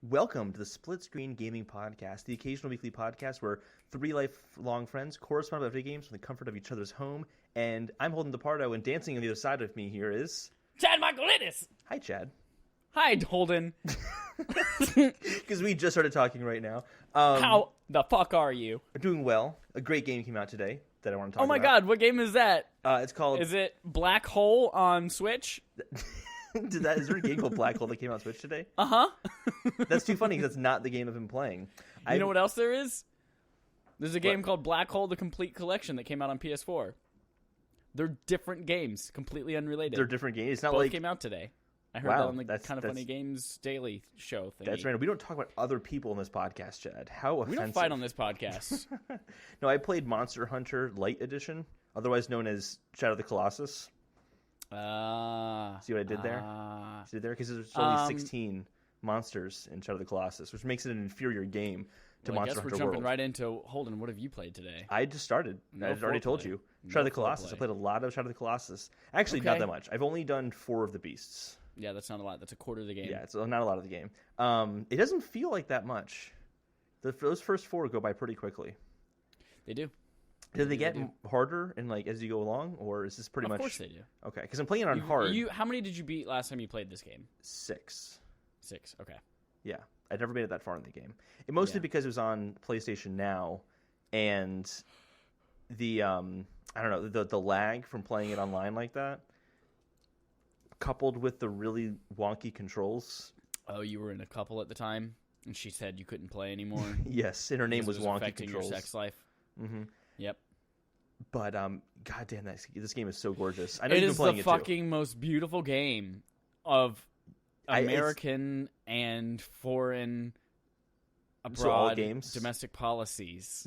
Welcome to the Split Screen Gaming Podcast, the occasional weekly podcast where three lifelong friends correspond about video games from the comfort of each other's home. And I'm Holden DePardo, and dancing on the other side of me here is... Chad Michaelitis! Hi, Chad. Hi, Holden. Because we just started talking right now. How the fuck are you? We're doing well. A great game came out today that I want to talk about. Oh my god, what game is that? It's called... Is it Black Hole on Switch? Is there a game called Black Hole that came out on Switch today? Uh-huh. That's too funny because that's not the game I've been playing. You know what else there is? There's a game called Black Hole: The Complete Collection that came out on PS4. They're different games, completely unrelated. They're different games. It's not Both like... came out today. I heard Wow, that on the that's Kind of Funny Games Daily show thing. That's right. We don't talk about other people in this podcast, Chad. How offensive. We don't fight on this podcast. No, I played Monster Hunter Light Edition, otherwise known as Shadow of the Colossus. See what I did there? See what there? Because there's only 16 monsters in Shadow of the Colossus, which makes it an inferior game to Monster Hunter World. I guess we're jumping World. right into Holden. What have you played today? I just started. I already told you. Shadow of the Colossus. I played a lot of Shadow of the Colossus. Actually, not that much. I've only done 4 of the beasts. Yeah, that's not a lot. That's a quarter of the game. Yeah, it's not a lot of the game. It doesn't feel like that much. Those first 4 go by pretty quickly. They do. Do they get harder and as you go along, or is this pretty much? Of course they do. Okay, because I'm playing it on hard. How many did you beat last time you played this game? 6. 6. Okay. Yeah, I'd never made it that far in the game. And mostly because it was on PlayStation Now, and the I don't know the lag from playing it online like that, coupled with the really wonky controls. Oh, you were in a couple at the time, and she said you couldn't play anymore. Yes, and her name was Wonky affecting Controls. Your sex life. Mm-hmm. Yep. But goddamn, this game is so gorgeous. I know you've been It is playing the it fucking most beautiful game of American and foreign abroad games? domestic policies.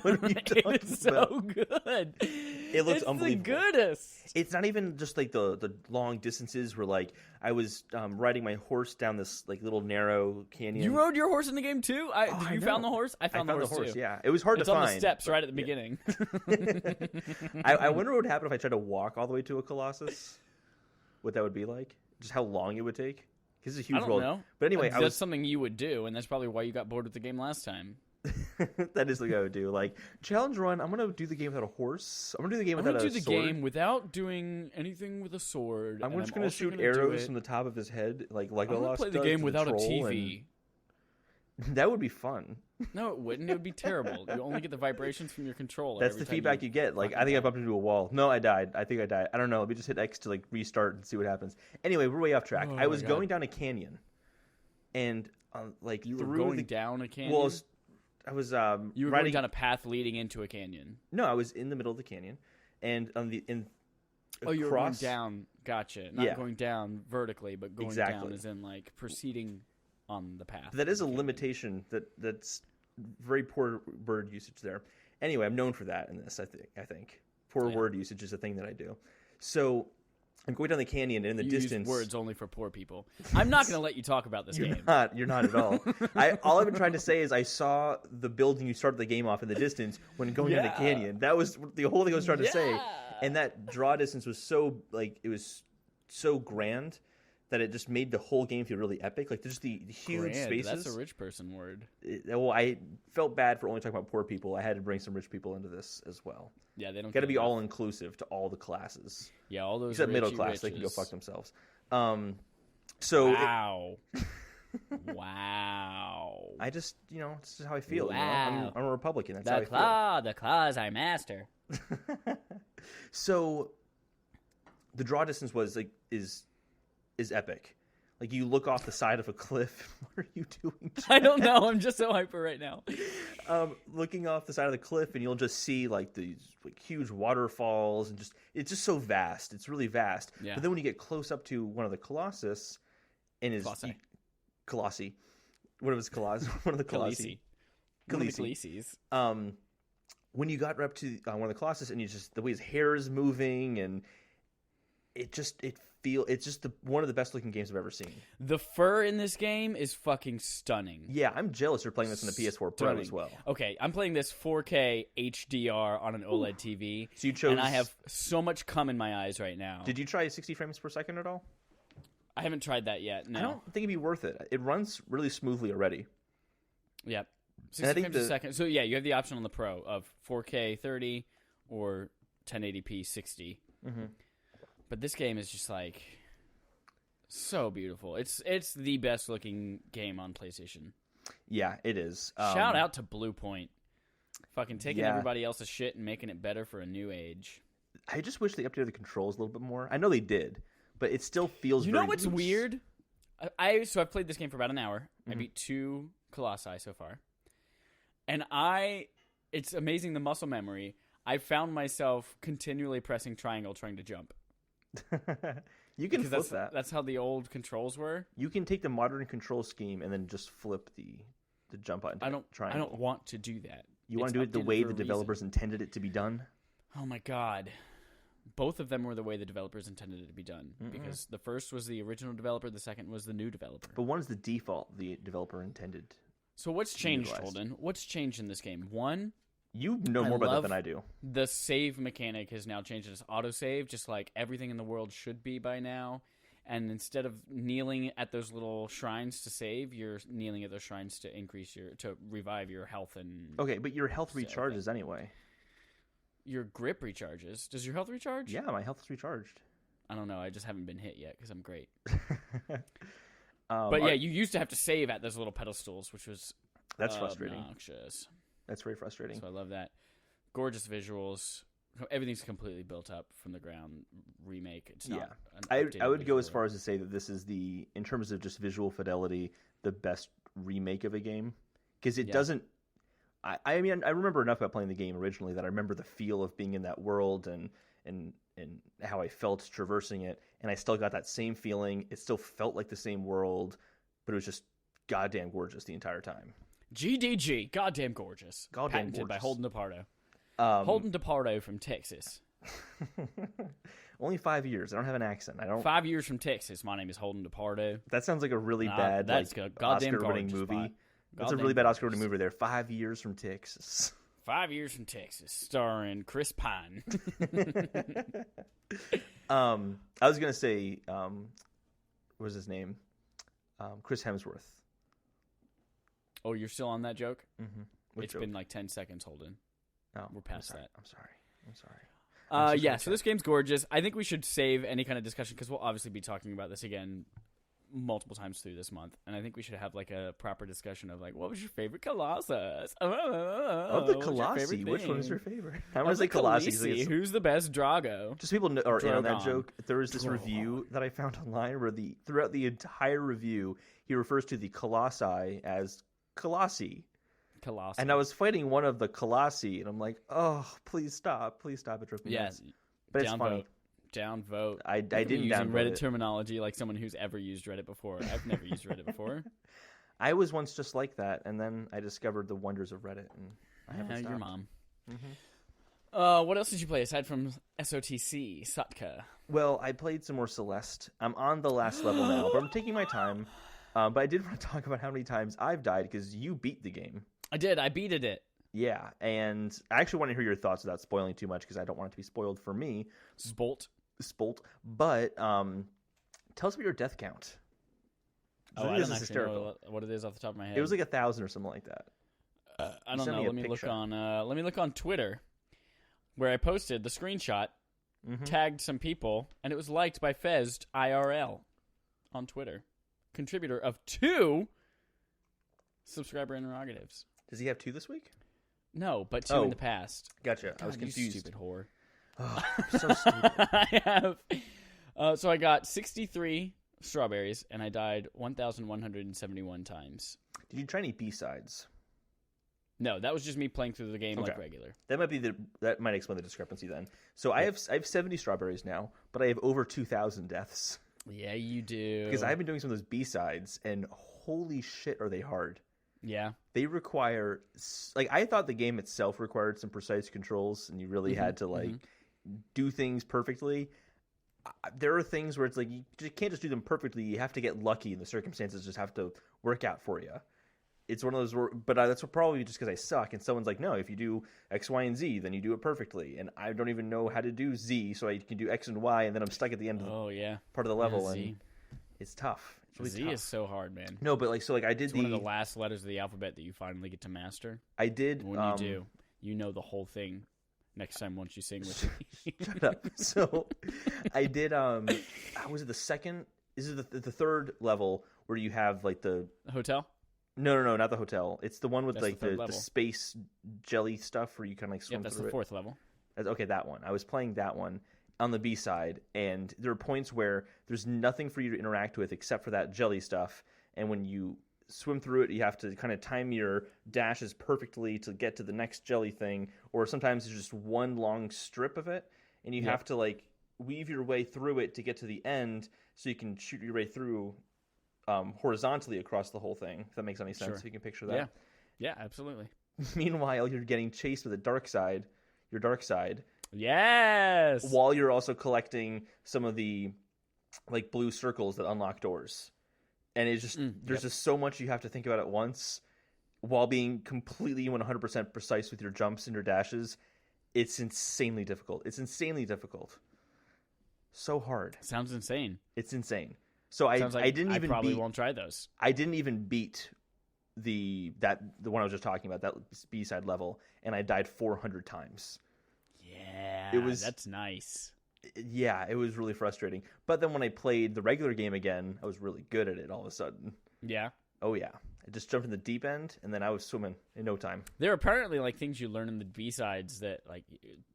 What are you talking It's so good. It looks it's unbelievable. The goodest. It's not even just the long distances where I was riding my horse down this little narrow canyon. You rode your horse in the game too? Did you found the horse? I found the horse too. Yeah, it was hard to find. It's on the steps right at the beginning. I wonder what would happen if I tried to walk all the way to a Colossus. What that would be like? Just how long it would take? Because it's a huge world. I don't know. But anyway, that's something you would do, and that's probably why you got bored with the game last time. That is what I would do. Challenge run. I'm gonna do the game without a horse. I'm gonna do the game without a sword. I'm gonna do the game without doing anything with a sword. I'm just gonna shoot arrows from the top of his head, like Legolas. I'm gonna play the game without a TV. That would be fun. No, it wouldn't. It would be terrible. You only get the vibrations from your controller. That's the feedback you get. I think I bumped into a wall. No, I died. I think I died. I don't know. Let me just hit X to restart and see what happens. Anyway, we're way off track. I was going down a canyon, and you were going down a canyon. Well, I was you were going down a path leading into a canyon. No, I was in the middle of the canyon, and you were going down. Gotcha. Not going down vertically, but going down as in proceeding on the path. That is a limitation. That's very poor word usage there. Anyway, I'm known for that in this. I think poor word usage is a thing that I do. So I'm going down the canyon, and in the distance, use words only for poor people. I'm not going to let you talk about this game. You're not at all. All I've been trying to say is I saw the building you started the game off in the distance when going down the canyon. That was the whole thing I was trying to say. And that draw distance was so it was so grand that it just made the whole game feel really epic. There's the huge spaces. That's a rich person word. I felt bad for only talking about poor people. I had to bring some rich people into this as well. Yeah, they don't. Got to be all inclusive to all the classes. Yeah, all those. Except middle class, they can go fuck themselves. Wow. Wow. I just, this is how I feel. Wow. I'm a Republican. That's how I feel. The claw is our master. So, the draw distance is epic. You look off the side of a cliff. What are you doing, Chad? I don't know. I'm just so hyper right now. Looking off the side of the cliff, and you'll just see these huge waterfalls, and it's just so vast. It's really vast. Yeah. But then when you get close up to one of the Colossus, and Colossi. What was Colossus? One of the Colossi. Khaleesi's. When you got up to one of the Colossus, and the way his hair is moving, and it's just one of the best looking games I've ever seen. The fur in this game is fucking stunning. Yeah, I'm jealous you're playing this on the PS4 Pro as well. Okay, I'm playing this 4K HDR on an OLED TV. So you chose... And I have so much cum in my eyes right now. Did you try 60 frames per second at all? I haven't tried that yet. No. I don't think it'd be worth it. It runs really smoothly already. Yep. 60 frames a second. So yeah, you have the option on the Pro of 4K 30 or 1080p 60. Mm-hmm. But this game is just like so beautiful. It's the best looking game on PlayStation. Yeah, it is. Shout out to Blue Point. Fucking taking everybody else's shit and making it better for a new age. I just wish they updated the controls a little bit more. I know they did, but it still feels You very know what's loose. weird? So I've played this game for about an hour. Mm-hmm. I beat 2 Colossi so far. And it's amazing the muscle memory. I found myself continually pressing triangle trying to jump. You can flip that. That's how the old controls were. You can take the modern control scheme and then just flip the jump button. I don't want to do that. You want to do it the way the developers intended it to be done? Oh my god. Both of them were the way the developers intended it to be done. Mm-mm. Because the first was the original developer, the second was the new developer. But one is the default the developer intended. So what's changed, Holden? What's changed in this game? One, you know more about that than I do. The save mechanic has now changed. It's autosave, just like everything in the world should be by now. And instead of kneeling at those little shrines to save, you're kneeling at those shrines to revive your health and. Okay, but your health recharges anyway. Your grip recharges. Does your health recharge? Yeah, my health is recharged. I don't know. I just haven't been hit yet because I'm great. But yeah, you used to have to save at those little pedestals, which was frustrating. Obnoxious. That's very frustrating. So I love that. Gorgeous visuals. Everything's completely built up from the ground. Remake. It's not. I would go as far as to say that this is in terms of just visual fidelity, the best remake of a game because it doesn't. I mean, I remember enough about playing the game originally that I remember the feel of being in that world and how I felt traversing it, and I still got that same feeling. It still felt like the same world, but it was just goddamn gorgeous the entire time. GDG, goddamn gorgeous. Patented by Holden DePardo. Holden DePardo from Texas. Only 5 years. I don't have an accent. 5 years from Texas. My name is Holden DePardo. That sounds like a really bad Oscar-winning movie. That's a really bad Oscar-winning movie there. 5 years from Texas. 5 years from Texas, starring Chris Pine. I was going to say, what was his name? Chris Hemsworth. Oh, you're still on that joke? Mm-hmm. It's been like 10 seconds, Holden. Oh, we're past that. I'm sorry. Yeah, so this game's gorgeous. I think we should save any kind of discussion because we'll obviously be talking about this again multiple times through this month, and I think we should have like a proper discussion of like, what was your favorite Colossus? Of the Colossi, which one is your favorite? I'm gonna say Colossi. Who's the best Drago? Just people are in on that joke. There was this review that I found online where throughout the entire review he refers to the Colossi as Colossi. Colossi. And I was fighting one of the Colossi, and I'm like, oh, please stop. It drove me nuts. But it's funny. Downvote. I didn't using downvote Reddit it. terminology like someone who's ever used Reddit before. I've never used Reddit before. I was once just like that, and then I discovered the wonders of Reddit, and I haven't stopped. Your mom. Mm-hmm. What else did you play aside from SOTC, Sutka? Well, I played some more Celeste. I'm on the last level now, but I'm taking my time. But I did want to talk about how many times I've died, because you beat the game. I did. I beated it. Yeah, and I actually want to hear your thoughts without spoiling too much, because I don't want it to be spoiled for me. Spolt. But tell us about your death count. I don't actually know what it is off the top of my head. It was like 1,000 or something like that. I don't know. Let me look on Twitter, where I posted the screenshot, tagged some people, and it was liked by Fezd IRL on Twitter. Contributor of 2 subscriber interrogatives. Does he have 2 this week? No, but 2 in the past. Gotcha. God, I was confused. You stupid whore. Oh, so stupid. I have. So I got 63 strawberries, and I died 1,171 times. Did you try any B-sides? No, that was just me playing through the game like regular. That might explain the discrepancy then. So I have 70 strawberries now, but I have over 2,000 deaths. Yeah, you do. Because I've been doing some of those B-sides, and holy shit, are they hard. Yeah. They require... Like, I thought the game itself required some precise controls, and you really had to, do things perfectly. There are things where it's like, you can't just do them perfectly. You have to get lucky, and the circumstances just have to work out for you. It's one of those... But that's probably just because I suck, and someone's like, no, if you do X, Y, and Z, then you do it perfectly. And I don't even know how to do Z, so I can do X and Y, and then I'm stuck at the end of part of the level. And It's tough. It's really Z tough. is so hard, man. No, but like it's one of the last letters of the alphabet that you finally get to master. I did. When you do, you know the whole thing. Next time, once you sing with me. Shut up. So, I did. Was it the second? Is it the third level where you have like the hotel? No, not the hotel. It's the one with That's like the space jelly stuff where you kind of like swim that's through the fourth level. Okay, that one. I was playing that one on the B side, and there are points where there's nothing for you to interact with except for that jelly stuff. And when you swim through it, you have to kind of time your dashes perfectly to get to the next jelly thing, or sometimes it's just one long strip of it, and you have to like weave your way through it to get to the end, so you can shoot your way through horizontally across the whole thing. If that makes any sense, Sure. if you can picture that. Yeah, absolutely. Meanwhile, you're getting chased with your dark side. Yes. While you're also collecting some of the like blue circles that unlock doors. And it's just there's just so much you have to think about at once while being completely 100% precise with your jumps and your dashes. It's insanely difficult. So hard. Sounds insane. It's insane. So I probably won't try those. I didn't even beat the one I was just talking about, that B-side level, and I died 400 times. Yeah, that's nice. Yeah, it was really frustrating. But then when I played the regular game again, I was really good at it all of a sudden. Yeah. Oh, yeah. I just jumped in the deep end, and then I was swimming in no time. There are apparently like things you learn in the B-sides that like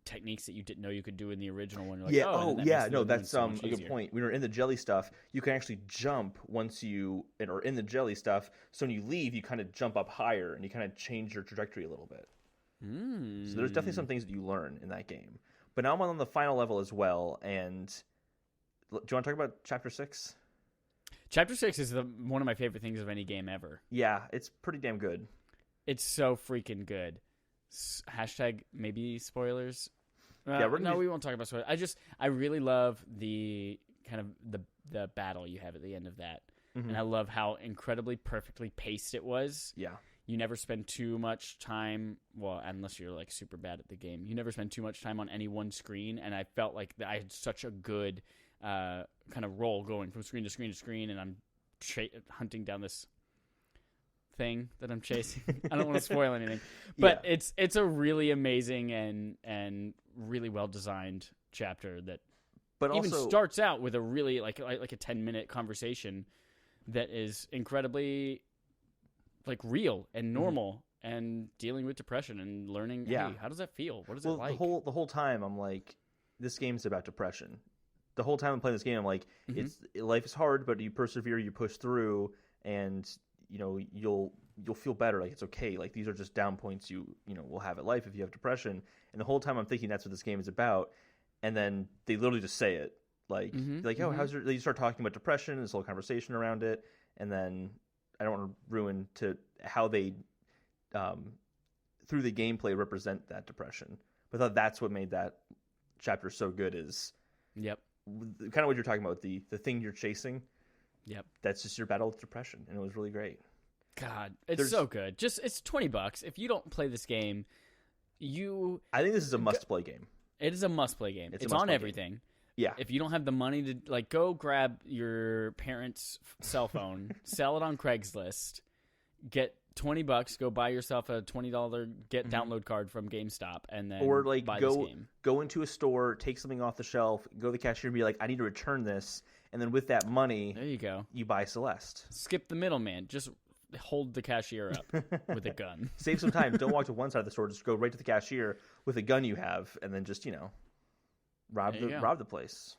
techniques that you didn't know you could do in the original one. Like, that's a good point. When you're in the jelly stuff, you can actually jump once you are in the jelly stuff. So when you leave, you kind of jump up higher, and you kind of change your trajectory a little bit. So there's definitely some things that you learn in that game. But now I'm on the final level as well, and do you want to talk about Chapter 6? Chapter 6 is one of my favorite things of any game ever. Yeah, it's pretty damn good. It's so freaking good. Hashtag maybe spoilers. We won't talk about spoilers. I really love the kind of the battle you have at the end of that. Mm-hmm. And I love how incredibly perfectly paced it was. Yeah. You never spend too much time, well, unless you're like super bad at the game. You never spend too much time on any one screen, and I felt like I had such a good kind of roll going from screen to screen to screen, and I'm hunting down this thing that I'm chasing. I don't want to spoil anything, but it's a really amazing and really well designed chapter that even starts out with a really like a 10-minute conversation that is incredibly like real and normal and dealing with depression and learning. Hey, how does that feel? What is it like? The whole time I'm like, this game's about depression. The whole time I'm playing this game, I'm like, life is hard, but you persevere, you push through, and you'll feel better. Like, it's okay. Like, these are just down points you will have at life if you have depression. And the whole time I'm thinking that's what this game is about. And then they literally just say it. Like, how's your? You start talking about depression, this whole conversation around it, and then I don't want to ruin how they through the gameplay represent that depression. But I thought that's what made that chapter so good is kind of what you're talking about, the thing you're chasing. Yep. That's just your battle with depression, and it was really great. God, it's so good. Just it's $20. If you don't play this game, I think this is a must-play game. It is a must-play game. It's on everything. Game. Yeah. If you don't have the money to like go grab your parents' cell phone, sell it on Craigslist, get $20, go buy yourself a $20 download card from GameStop, and then buy this game. Go into a store, take something off the shelf, go to the cashier and be like, I need to return this, and then with that money, there you go. You buy Celeste. Skip the middleman. Just hold the cashier up with a gun. Save some time. Don't walk to one side of the store. Just go right to the cashier with a gun you have, and then just rob the place.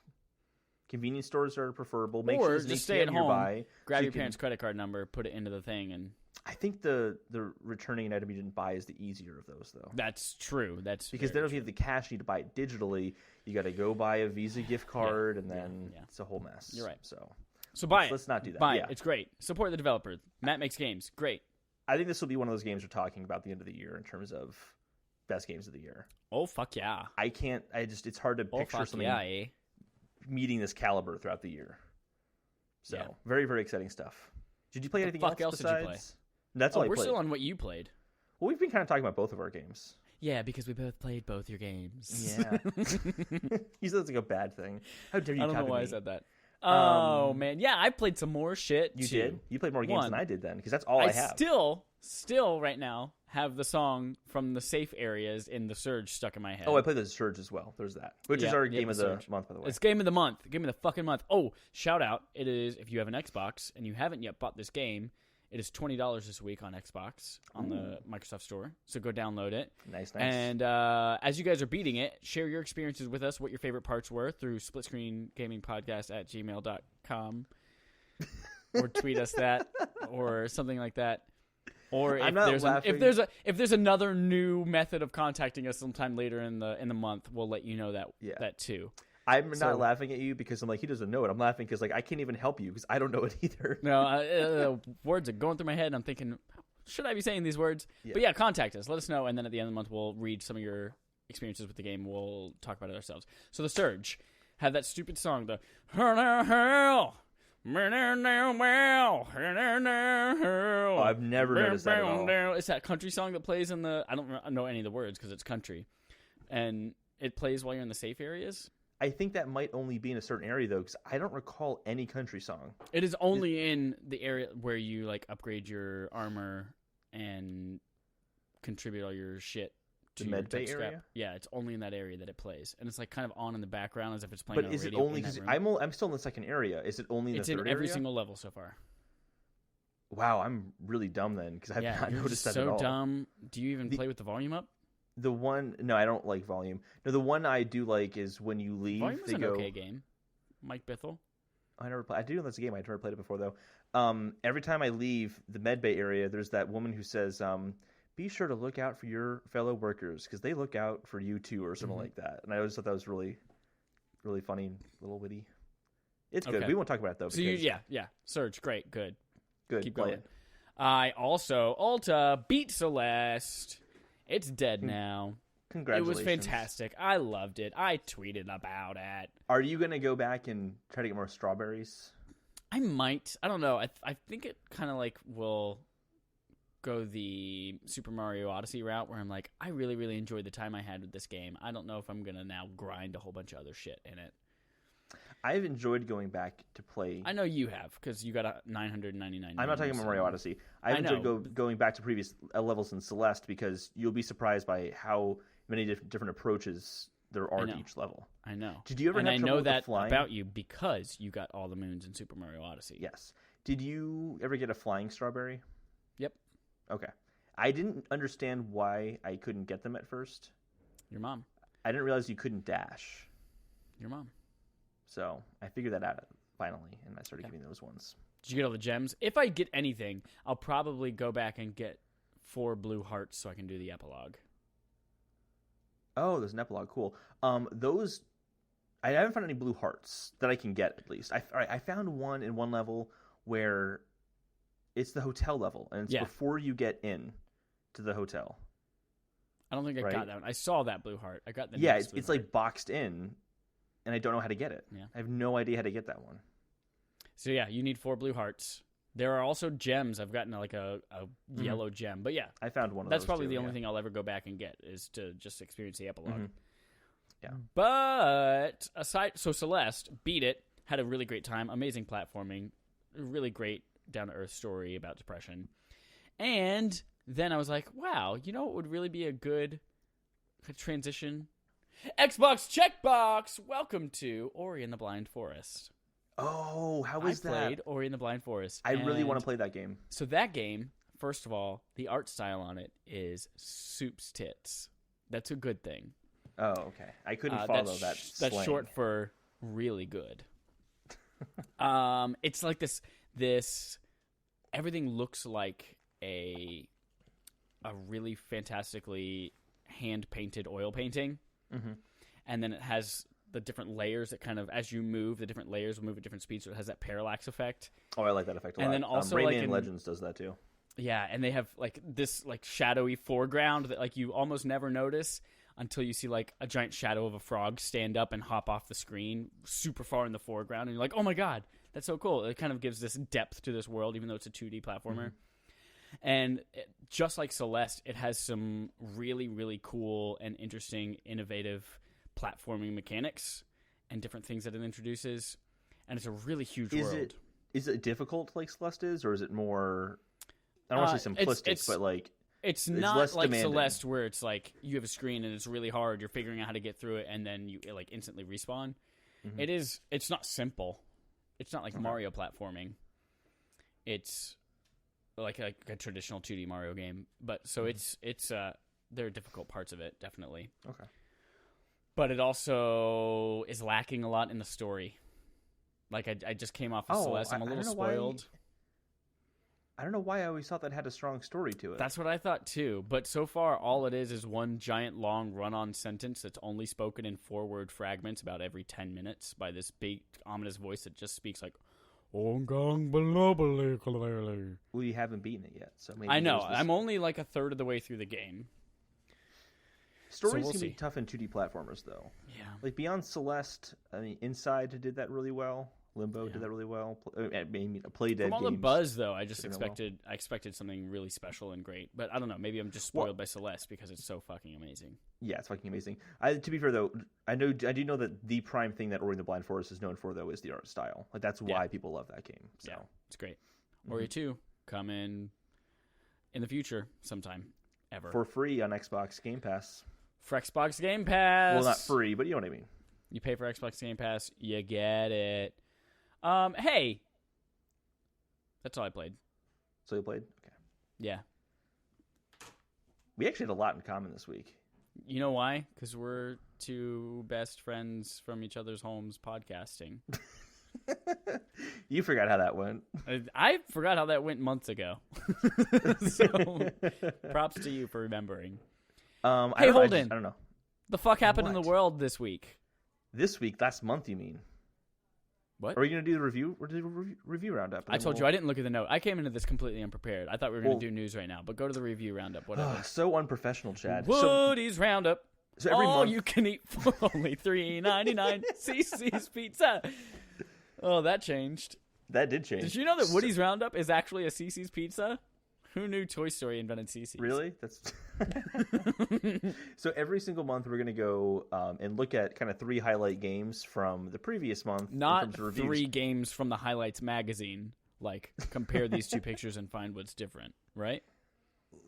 Convenience stores are preferable. Make sure just stay at home. Grab your parents' credit card number, put it into the thing, and I think the returning an item you didn't buy is the easier of those, though. That's true. That's because then if you have the cash, you need to buy it digitally. You got to go buy a Visa gift card, and then it's a whole mess. You're right. So buy it. Let's not do that. Buy it. It's great. Support the developer. Matt makes games. Great. I think this will be one of those games we're talking about at the end of the year in terms of best games of the year. Oh, fuck yeah. It's hard to picture something meeting this caliber throughout the year. So, very, very exciting stuff. Did you play anything else besides? Did you play? That's all I played. We're still on what you played. Well, we've been kind of talking about both of our games. Yeah, because we both played both your games. Yeah. You said it's like a bad thing. How dare you? I don't know why I said that. Oh man, yeah, I played some more shit. You did? You played more games than I did then, because that's all I have. Still right now have the song from the safe areas in the Surge stuck in my head. Oh, I played the Surge as well. There's that, which is our game of the month, by the way. It's game of the month. Game of the fucking month. Oh, shout out! It is, if you have an Xbox and you haven't yet bought this game, it is $20 this week on Xbox on the Microsoft Store. So go download it. Nice. And as you guys are beating it, share your experiences with us, what your favorite parts were, through splitscreengamingpodcast@gmail.com or tweet us that or something like that. Or if there's another new method of contacting us sometime later in the month, we'll let you know that too. I'm not laughing at you because I'm like, he doesn't know it. I'm laughing because I can't even help you because I don't know it either. No, words are going through my head and I'm thinking, should I be saying these words? Yeah. But yeah, contact us. Let us know, and then at the end of the month we'll read some of your experiences with the game. We'll talk about it ourselves. So the Surge had that stupid song, the Oh, I've never noticed that at all. It's that country song that plays in the... I don't know any of the words because it's country. And it plays while you're in the safe areas. I think that might only be in a certain area, though, because I don't recall any country song. It is only in the area where you like upgrade your armor and contribute all your shit. The med bay area? Yeah, it's only in that area that it plays. And it's like kind of on in the background as if it's playing on the radio. But is it only... because I'm still in the second area. Is it only in the third area? It's in every single level so far. Wow, I'm really dumb then, because I've not noticed that at all. So dumb. Do you even play with the volume up? The one... No, I don't like volume. No, the one I do like is when you leave, Volume is an okay game. Mike Bithell. I never played... I do know that's a game. I've never played it before, though. Every time I leave the med bay area, there's that woman who says... be sure to look out for your fellow workers because they look out for you too, or something like that. And I always thought that was really, really funny, and a little witty. It's good. We won't talk about it though. So Surge, great, good. Keep going. It. I also Alta beat Celeste. It's dead now. Congratulations! It was fantastic. I loved it. I tweeted about it. Are you gonna go back and try to get more strawberries? I might. I don't know. I think it kind of like will go the Super Mario Odyssey route where I'm like, I really, really enjoyed the time I had with this game. I don't know if I'm going to now grind a whole bunch of other shit in it. I've enjoyed going back to play. I know you have, because you got a 999. I'm not talking about Mario Odyssey. I've enjoyed going back to previous levels in Celeste because you'll be surprised by how many different approaches there are to each level. I know. Did you ever have trouble with the flying? I know that about you because you got all the moons in Super Mario Odyssey. Yes. Did you ever get a flying strawberry? Yep. Okay. I didn't understand why I couldn't get them at first. Your mom. I didn't realize you couldn't dash. Your mom. So I figured that out finally, and I started getting those ones. Did you get all the gems? If I get anything, I'll probably go back and get 4 blue hearts so I can do the epilogue. Oh, there's an epilogue. Cool. Those... I haven't found any blue hearts that I can get, at least. I found one in one level where... It's the hotel level, and it's before you get in to the hotel. I don't think I got that one. I saw that blue heart. I got the it's like boxed in, and I don't know how to get it. Yeah. I have no idea how to get that one. So yeah, you need 4 blue hearts. There are also gems. I've gotten like a yellow gem, but yeah, I found one of those. That's probably the only thing I'll ever go back and get is to just experience the epilogue. Yeah. But so Celeste beat it, had a really great time, amazing platforming, really great down-to-earth story about depression. And then I was like, wow, you know what would really be a good transition? Xbox checkbox! Welcome to Ori and the Blind Forest. Oh, how was that? I played Ori and the Blind Forest. I really want to play that game. So that game, first of all, the art style on it is soup's tits. That's a good thing. Oh, okay. I couldn't follow that slang. That's short for really good. It's like this everything looks like a really fantastically hand-painted oil painting. And then it has the different layers that kind of, as you move, the different layers will move at different speeds, so it has that parallax effect. Oh, I like that effect a lot. And then also Rayman Legends does that too. Yeah, and they have like this like shadowy foreground that like you almost never notice until you see like a giant shadow of a frog stand up and hop off the screen super far in the foreground, and you're like, oh my god, that's so cool. It kind of gives this depth to this world, even though it's a 2D platformer. And just like Celeste, it has some really, really cool and interesting, innovative platforming mechanics and different things that it introduces. and it's a really huge world. Is it difficult like Celeste is, or is it more? I don't want to say simplistic, but like it's not like demanding. Celeste, where it's like you have a screen and it's really hard. You're figuring out how to get through it, and then you like instantly respawn. Mm-hmm. It's not simple. It's not like Mario platforming. It's like a traditional 2D Mario game, but so it's there are difficult parts of it, definitely. Okay. But it also is lacking a lot in the story. Like I just came off of Celeste. I'm a little spoiled. I don't know why I always thought that had a strong story to it. That's what I thought too. But so far, all it is one giant long run-on sentence that's only spoken in 4-word fragments about every 10 minutes by this big ominous voice that just speaks like, well, you haven't beaten it yet, so maybe I know. I'm only like a third of the way through the game. Stories can be tough in 2D platformers, though. Yeah. Like beyond Celeste, I mean, Inside did that really well. Limbo did that really well. I mean, Playdead From all games the buzz, though, I expected something really special and great. But I don't know. Maybe I'm just spoiled by Celeste because it's so fucking amazing. Yeah, it's fucking amazing. To be fair, though, I do know that the prime thing that Ori and the Blind Forest is known for, though, is the art style. Like that's why people love that game. So. Yeah, it's great. Ori 2 coming in the future sometime ever for free on Xbox Game Pass. For Xbox Game Pass. Well, not free, but you know what I mean. You pay for Xbox Game Pass, you get it. Hey. That's all I played. So you played? Okay. Yeah. We actually had a lot in common this week. You know why? Because we're two best friends from each other's homes podcasting. You forgot how that went. I forgot how that went months ago. So, props to you for remembering. Hey, Holden. I don't know. The fuck happened in the world this week? This week? Last month, you mean? What? Are you going to do the review? Or do the review roundup? I told you I didn't look at the note. I came into this completely unprepared. I thought we were going to do news right now, but go to the review roundup. Whatever. So unprofessional, Chad. Woody's Roundup. So every month you can eat for only $3.99. CC's Pizza. Oh, that changed. That did change. Did you know that Woody's Roundup is actually a CC's Pizza? Who knew Toy Story invented CC's? Really? That's So every single month we're going to go and look at kind of 3 highlight games from the previous month. Not 3 games from the Highlights magazine. Like, compare these 2 pictures and find what's different, right?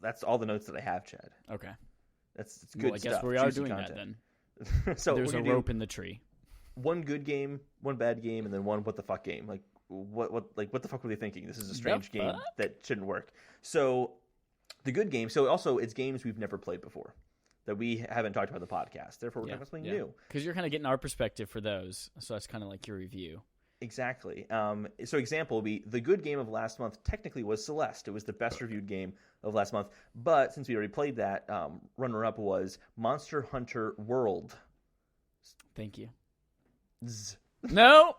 That's all the notes that I have, Chad. Okay. That's good stuff. I guess we are doing content. That then. So there's a rope in the tree. 1 good game, 1 bad game, and then 1 what the fuck game. Like what the fuck were they thinking? This is a strange game that shouldn't work. So the good game. So also it's games we've never played before that we haven't talked about on the podcast. Therefore, we're talking about something new. Because you're kind of getting our perspective for those. So that's kind of like your review. Exactly. So example would be the good game of last month technically was Celeste. It was the best reviewed game of last month. But since we already played that, runner-up was Monster Hunter World. Thank you. Z. No.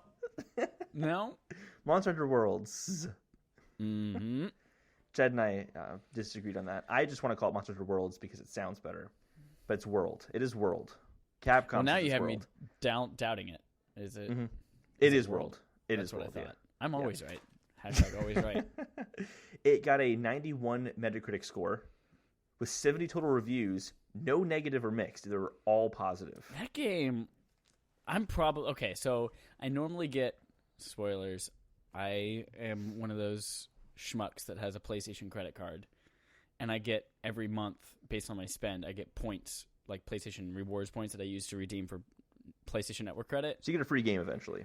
No. Monster Hunter Worlds. Mm-hmm. Jed and I disagreed on that. I just want to call it Monster Hunter Worlds because it sounds better. But it's World. It is World. Capcom. Well, now you have me doubting it. Is it? Mm-hmm. It is World. That's what I thought. Yeah. I'm always right. Hashtag always right. It got a 91 Metacritic score with 70 total reviews. No negative or mixed. They were all positive. That game, I'm probably... Okay, so I normally get... Spoilers. I am one of those schmucks that has a PlayStation credit card. And I get every month, based on my spend, I get points, like PlayStation rewards points that I use to redeem for PlayStation Network credit. So you get a free game eventually.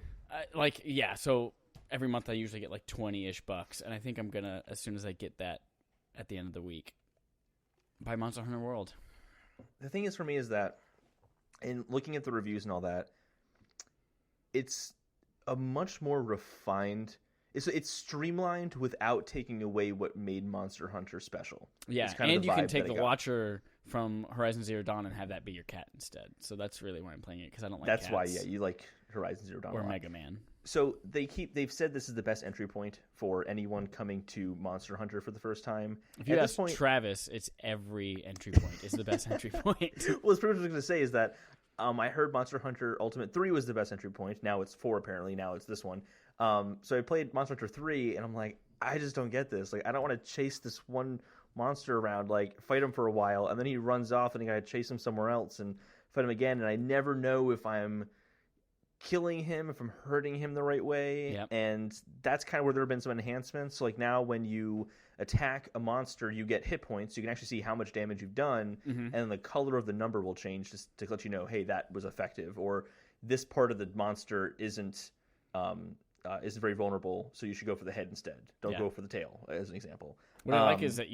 So every month I usually get like 20-ish bucks. And I think I'm going to, as soon as I get that at the end of the week, buy Monster Hunter World. The thing is for me is that, in looking at the reviews and all that, it's a much more refined... It's streamlined without taking away what made Monster Hunter special. Yeah, and you can take the Watcher from Horizon Zero Dawn and have that be your cat instead. So that's really why I'm playing it, because I don't like cats. That's why, you like Horizon Zero Dawn or Mega Man. So they've said this is the best entry point for anyone coming to Monster Hunter for the first time. If you ask Travis, it's every entry point is the best entry point. Well, it's pretty much what I was going to say is that I heard Monster Hunter Ultimate 3 was the best entry point. Now it's 4 apparently. Now it's this one. So I played Monster Hunter 3, and I'm like, I just don't get this. Like, I don't want to chase this one monster around, like, fight him for a while, and then he runs off, and I got to chase him somewhere else and fight him again, and I never know if I'm killing him and from hurting him the right way. Yep. And that's kind of where there have been some enhancements. So like now when you attack a monster, you get hit points. You can actually see how much damage you've done, and the color of the number will change just to let you know, hey, that was effective, or this part of the monster isn't very vulnerable, so you should go for the head instead. Don't go for the tail, as an example. What I like is that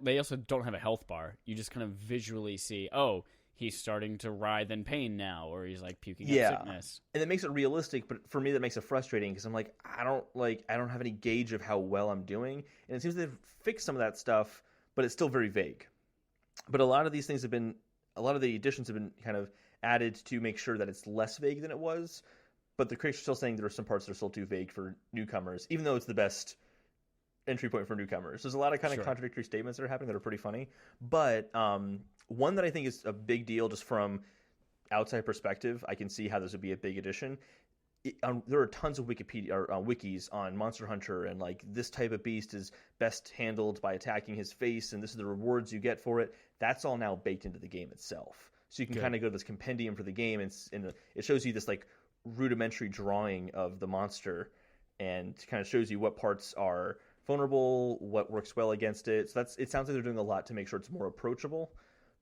they also don't have a health bar. You just kind of visually see, oh, he's starting to writhe in pain now, or he's like puking up sickness. And it makes it realistic, but for me that makes it frustrating because I'm like, I don't have any gauge of how well I'm doing, and it seems they've fixed some of that stuff, but it's still very vague. But a lot of the additions have been kind of added to make sure that it's less vague than it was. But the critics are still saying there are some parts that are still too vague for newcomers, even though it's the best entry point for newcomers. There's a lot of kind of contradictory statements that are happening that are pretty funny. But one that I think is a big deal just from outside perspective, I can see how this would be a big addition. There are tons of Wikipedia or wikis on Monster Hunter, and like this type of beast is best handled by attacking his face, and this is the rewards you get for it. That's all now baked into the game itself. So you can kind of go to this compendium for the game, and it shows you this like rudimentary drawing of the monster and kind of shows you what parts are vulnerable, what works well against it. So it sounds like they're doing a lot to make sure it's more approachable.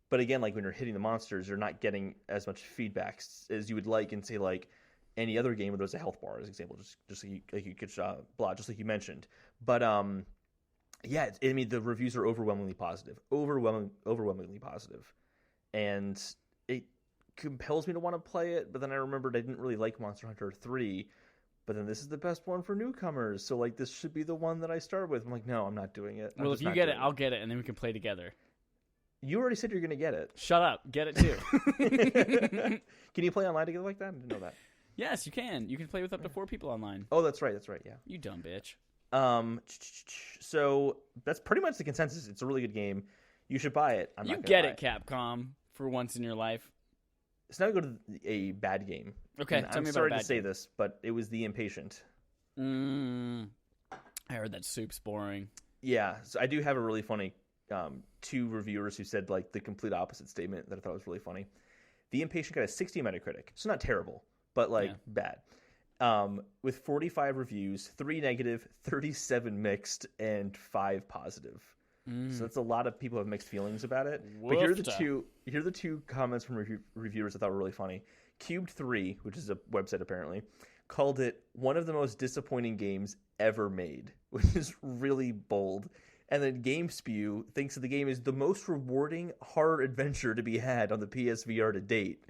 But again, like when you're hitting the monsters, you're not getting as much feedback as you would like in, say, like any other game where there's a health bar, as an example, just like you could blah, just like you mentioned. But yeah, I mean, the reviews are overwhelmingly positive, overwhelmingly positive, and it compels me to want to play it. But then I remembered I didn't really like Monster Hunter 3. But then this is the best one for newcomers, so like this should be the one that I start with. I'm like, no, I'm not doing it. Well, if you get it, I'll get it, and then we can play together. You already said you're going to get it. Shut up. Get it too. Can you play online together like that? I didn't know that. Yes, you can. You can play with up to 4 people online. Oh, that's right. Yeah. You dumb bitch. So that's pretty much the consensus. It's a really good game. You should buy it. You get it, Capcom, for once in your life. So now we go to a bad game. Okay, tell me about I'm sorry to say this, but it was The Impatient. I heard that soup's boring. Yeah, so I do have a really funny 2 reviewers who said like the complete opposite statement that I thought was really funny. The Impatient got a 60 Metacritic, so not terrible, but like bad. With 45 reviews, 3 negative, 37 mixed, and 5 positive. So that's a lot of people have mixed feelings about it. But here are the two comments from reviewers I thought were really funny. Cubed3, which is a website apparently, called it one of the most disappointing games ever made, which is really bold. And then GameSpew thinks that the game is the most rewarding horror adventure to be had on the PSVR to date.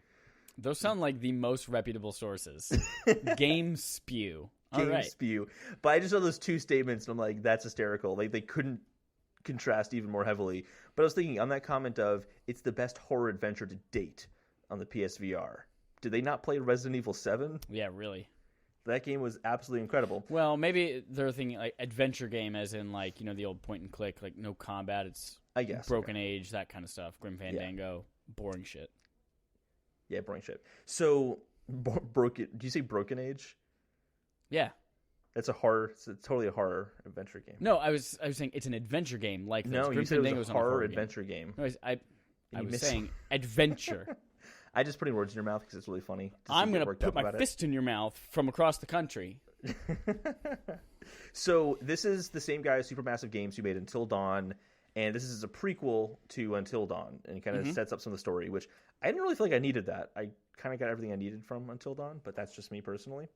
Those sound like the most reputable sources. GameSpew. GameSpew. Right. But I just saw those 2 statements and I'm like, that's hysterical. Like they couldn't contrast even more heavily. But I was thinking on that comment of it's the best horror adventure to date on the PSVR. Did they not play Resident Evil 7? Yeah, really. That game was absolutely incredible. Well, maybe they're thinking like adventure game as in like, you know, the old point and click, like no combat. It's I guess Broken Age, that kind of stuff. Grim Fandango, boring shit. Yeah, boring shit. So broken. Do you say Broken Age? Yeah. It's a horror. It's totally a horror adventure game. No, I was saying it's an adventure game. Like no, Grim you said it was a horror game. Adventure game. No, I was saying adventure. I just putting words in your mouth because it's really funny. I'm going to put my fist in your mouth from across the country. So this is the same guy at Supermassive Games who made Until Dawn, and this is a prequel to Until Dawn, and it kind of sets up some of the story, which I didn't really feel like I needed that. I kind of got everything I needed from Until Dawn, but that's just me personally.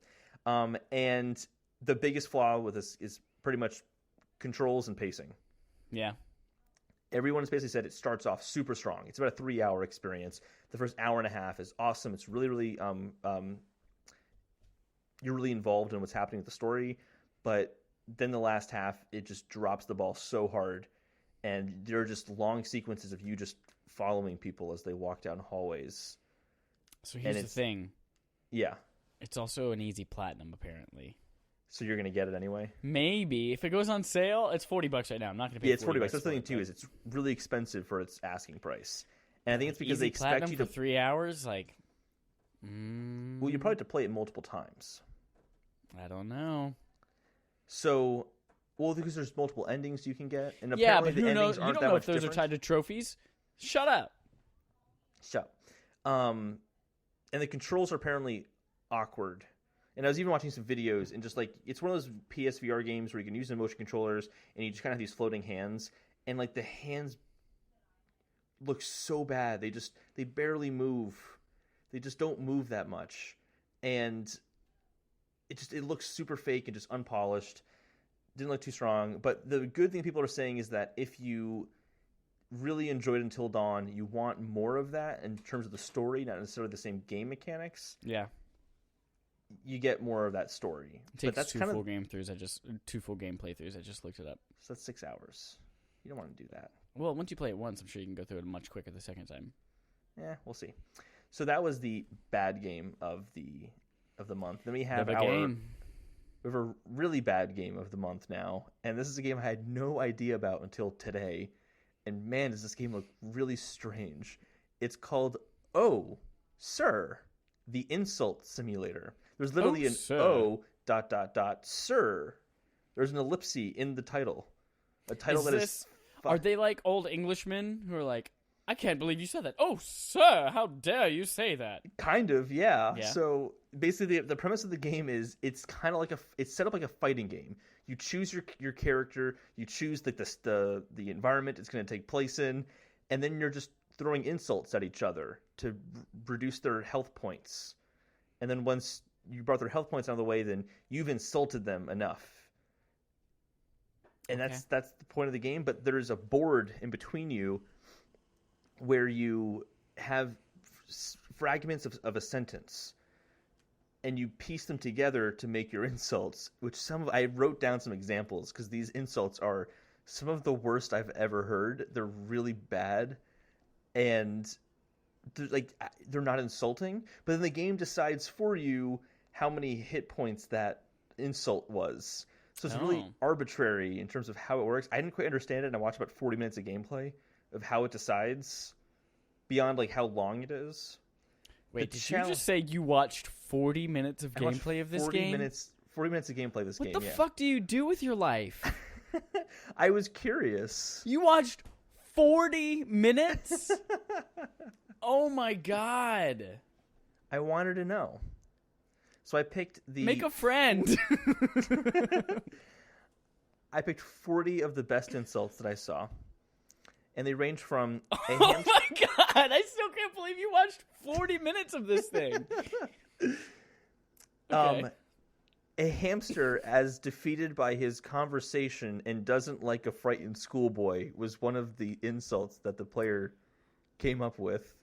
And the biggest flaw with this is pretty much controls and pacing. Yeah. Everyone has basically said it starts off super strong. It's about a 3-hour experience. The first hour and a half is awesome. It's really, really, you're really involved in what's happening with the story. But then the last half, it just drops the ball so hard. And there are just long sequences of you just following people as they walk down hallways. So here's the thing. Yeah. It's also an easy platinum, apparently. So you're going to get it anyway? Maybe. If it goes on sale, it's $40 right now. I'm not going to pay $40. Yeah, it's $40. That's the thing, too, is it's really expensive for its asking price. And I think it's because they expect you to... for 3 hours? Like, Well, you probably have to play it multiple times. I don't know. So, well, because there's multiple endings you can get. And yeah, apparently but the endings aren't that much different. You don't know if those are tied to trophies. Shut up. And the controls are apparently awkward. And I was even watching some videos, and just like, it's one of those PSVR games where you can use the motion controllers, and you just kind of have these floating hands, and like the hands look so bad. They barely move. They just don't move that much, and it looks super fake and just unpolished. Didn't look too strong. But the good thing people are saying is that if you really enjoyed Until Dawn, you want more of that in terms of the story, not necessarily the same game mechanics. Yeah. You get more of that story. It takes two full game playthroughs. I just looked it up. So that's 6 hours. You don't want to do that. Well, once you play it once, I'm sure you can go through it much quicker the second time. Yeah, we'll see. So that was the bad game of the month. Then we have we have a really bad game of the month now, and this is a game I had no idea about until today. And man, does this game look really strange. It's called Oh, Sir, the Insult Simulator. There's literally O ... Sir. There's an ellipsis in the title. A title is. Are they like old Englishmen who are like, I can't believe you said that. Oh, sir, how dare you say that? Kind of, yeah. So basically, the premise of the game is it's kind of like it's set up like a fighting game. You choose your character, you choose like the environment it's going to take place in, and then you're just throwing insults at each other to reduce their health points. And then once you brought their health points out of the way, then you've insulted them enough. And that's the point of the game. But there's a board in between you where you have fragments of a sentence, and you piece them together to make your insults. I wrote down some examples because these insults are some of the worst I've ever heard. They're really bad, and they're not insulting. But then the game decides for you how many hit points that insult was. So it's really arbitrary in terms of how it works. I didn't quite understand it, and I watched about 40 minutes of gameplay of how it decides beyond like how long it is. Wait, did you just say you watched 40 minutes of gameplay of this game? 40 minutes of gameplay of this game, What the fuck do you do with your life? I was curious. You watched 40 minutes? Oh my god. I wanted to know. So I picked Make a friend. I picked 40 of the best insults that I saw. And they range from Oh my god! I still can't believe you watched 40 minutes of this thing. Okay. A hamster as defeated by his conversation and doesn't like a frightened schoolboy was one of the insults that the player came up with.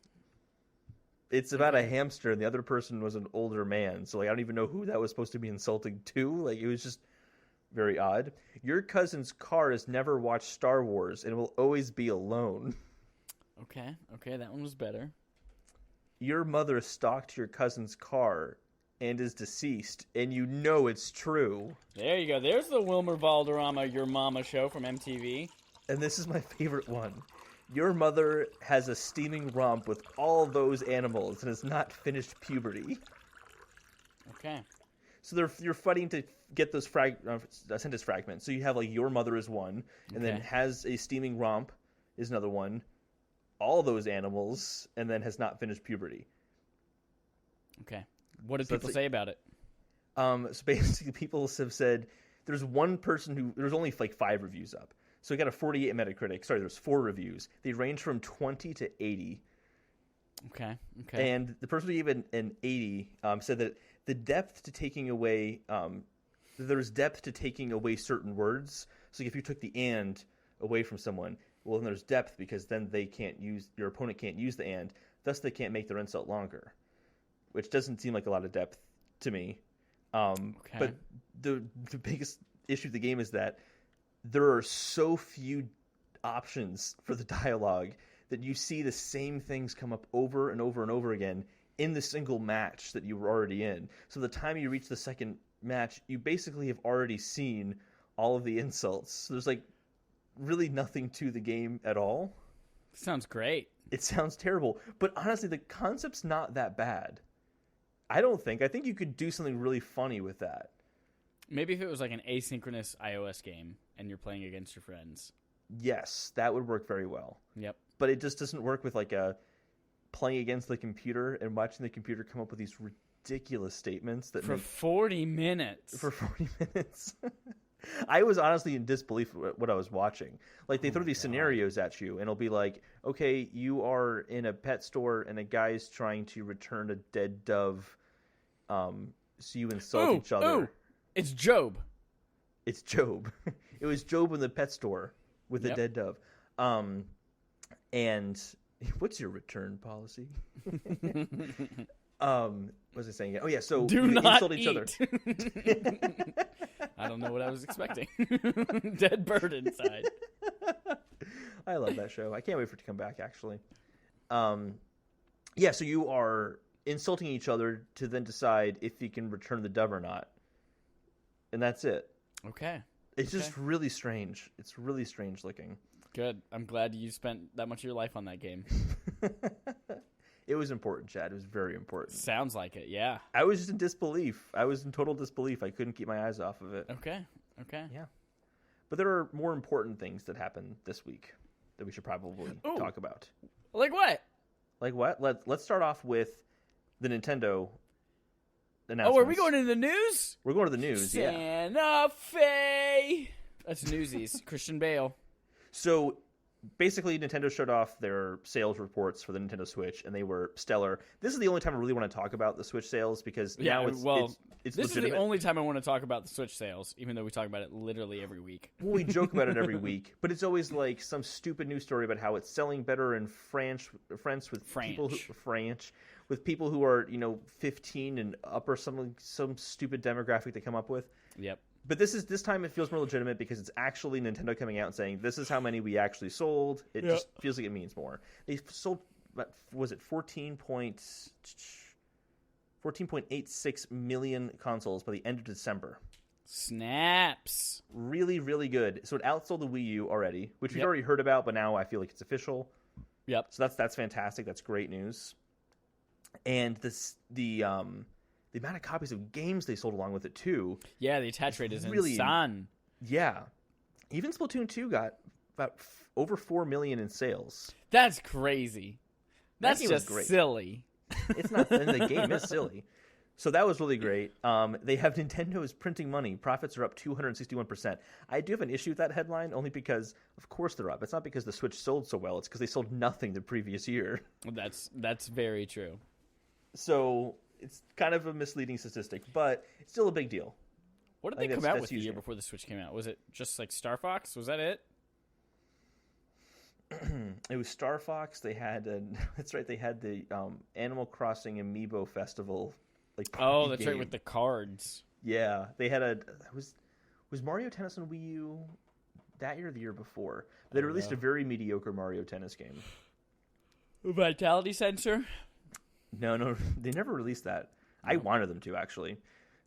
It's about a hamster, and the other person was an older man. So I don't even know who that was supposed to be insulting to. It was just very odd. Your cousin's car has never watched Star Wars and will always be alone. Okay, that one was better. Your mother stalked your cousin's car and is deceased, and you know it's true. There you go. There's the Wilmer Valderrama Your Mama show from MTV. And this is my favorite one. Your mother has a steaming romp with all those animals and has not finished puberty. Okay. So you're fighting to get those sentence fragments. So you have your mother is one, and then has a steaming romp is another one. All those animals, and then has not finished puberty. Okay. What did people say about it? So basically, people have said there's one person there's only 5 reviews up. So we got a 48 Metacritic. Sorry, there's 4 reviews. They range from 20 to 80. Okay. And the person who gave it an 80 said that the depth to taking away, there's depth to taking away certain words. So if you took the "and" away from someone, well, then there's depth because then your opponent can't use the "and," thus they can't make their insult longer, which doesn't seem like a lot of depth to me. But the biggest issue of the game is that there are so few options for the dialogue that you see the same things come up over and over and over again in the single match that you were already in. So the time you reach the second match, you basically have already seen all of the insults. So there's really nothing to the game at all. Sounds great. It sounds terrible. But honestly, the concept's not that bad. I think you could do something really funny with that. Maybe if it was an asynchronous iOS game and you're playing against your friends. Yes, that would work very well. Yep. But it just doesn't work with playing against the computer and watching the computer come up with these ridiculous statements that for 40 minutes. For 40 minutes. I was honestly in disbelief at what I was watching. Like, they throw these scenarios at you, and it'll be like, okay, you are in a pet store, and a guy's trying to return a dead dove, so you insult each other. Ooh. It's Job. It's Job. It was Job in the pet store with a dead dove. And what's your return policy? What was I saying? Oh, yeah, so do you not insult each other. I don't know what I was expecting. Dead bird inside. I love that show. I can't wait for it to come back, actually. Yeah, so you are insulting each other to then decide if you can return the dove or not. And that's it. Okay. It's just really strange. It's really strange looking. Good. I'm glad you spent that much of your life on that game. It was important, Chad. It was very important. Sounds like it, yeah. I was just in disbelief. I was in total disbelief. I couldn't keep my eyes off of it. Okay. Yeah. But there are more important things that happened this week that we should probably talk about. Like what? Like what? Let's start off with the Nintendo announcements. Oh, are we going to the news? We're going to the news, Santa Fe. That's Newsies. Christian Bale. So basically, Nintendo showed off their sales reports for the Nintendo Switch, and they were stellar. This is the only time I really want to talk about the Switch sales, because now it's this legitimate. Is the only time I want to talk about the Switch sales, even though we talk about it literally every week. Well, we joke about it every week, but it's always like some stupid news story about how it's selling better in France with people who are 15 and up, or some stupid demographic they come up with. Yep. But this time it feels more legitimate because it's actually Nintendo coming out and saying, this is how many we actually sold. It just feels like it means more. They sold, was it 14.86 million consoles by the end of December. Snaps. Really, really good. So it outsold the Wii U already, which we've already heard about, but now I feel like it's official. Yep. So that's fantastic. That's great news. And the amount of copies of games they sold along with it, too. Yeah, the attach rate is really insane. Yeah. Even Splatoon 2 got about over 4 million in sales. That's crazy. That's just silly. It's not, and the game is silly. So that was really great. They have Nintendo's printing money. Profits are up 261%. I do have an issue with that headline, only because, of course, they're up. It's not because the Switch sold so well. It's because they sold nothing the previous year. That's very true. So it's kind of a misleading statistic, but it's still a big deal. What did they come out with the year before the Switch came out? Was it just like Star Fox? Was that it? It was Star Fox. They had that's right. They had the Animal Crossing Amiibo Festival. That's right, with the cards. Yeah, they had was Mario Tennis on Wii U that year or the year before? They released a very mediocre Mario Tennis game. Vitality sensor? No, they never released that. No. I wanted them to, actually.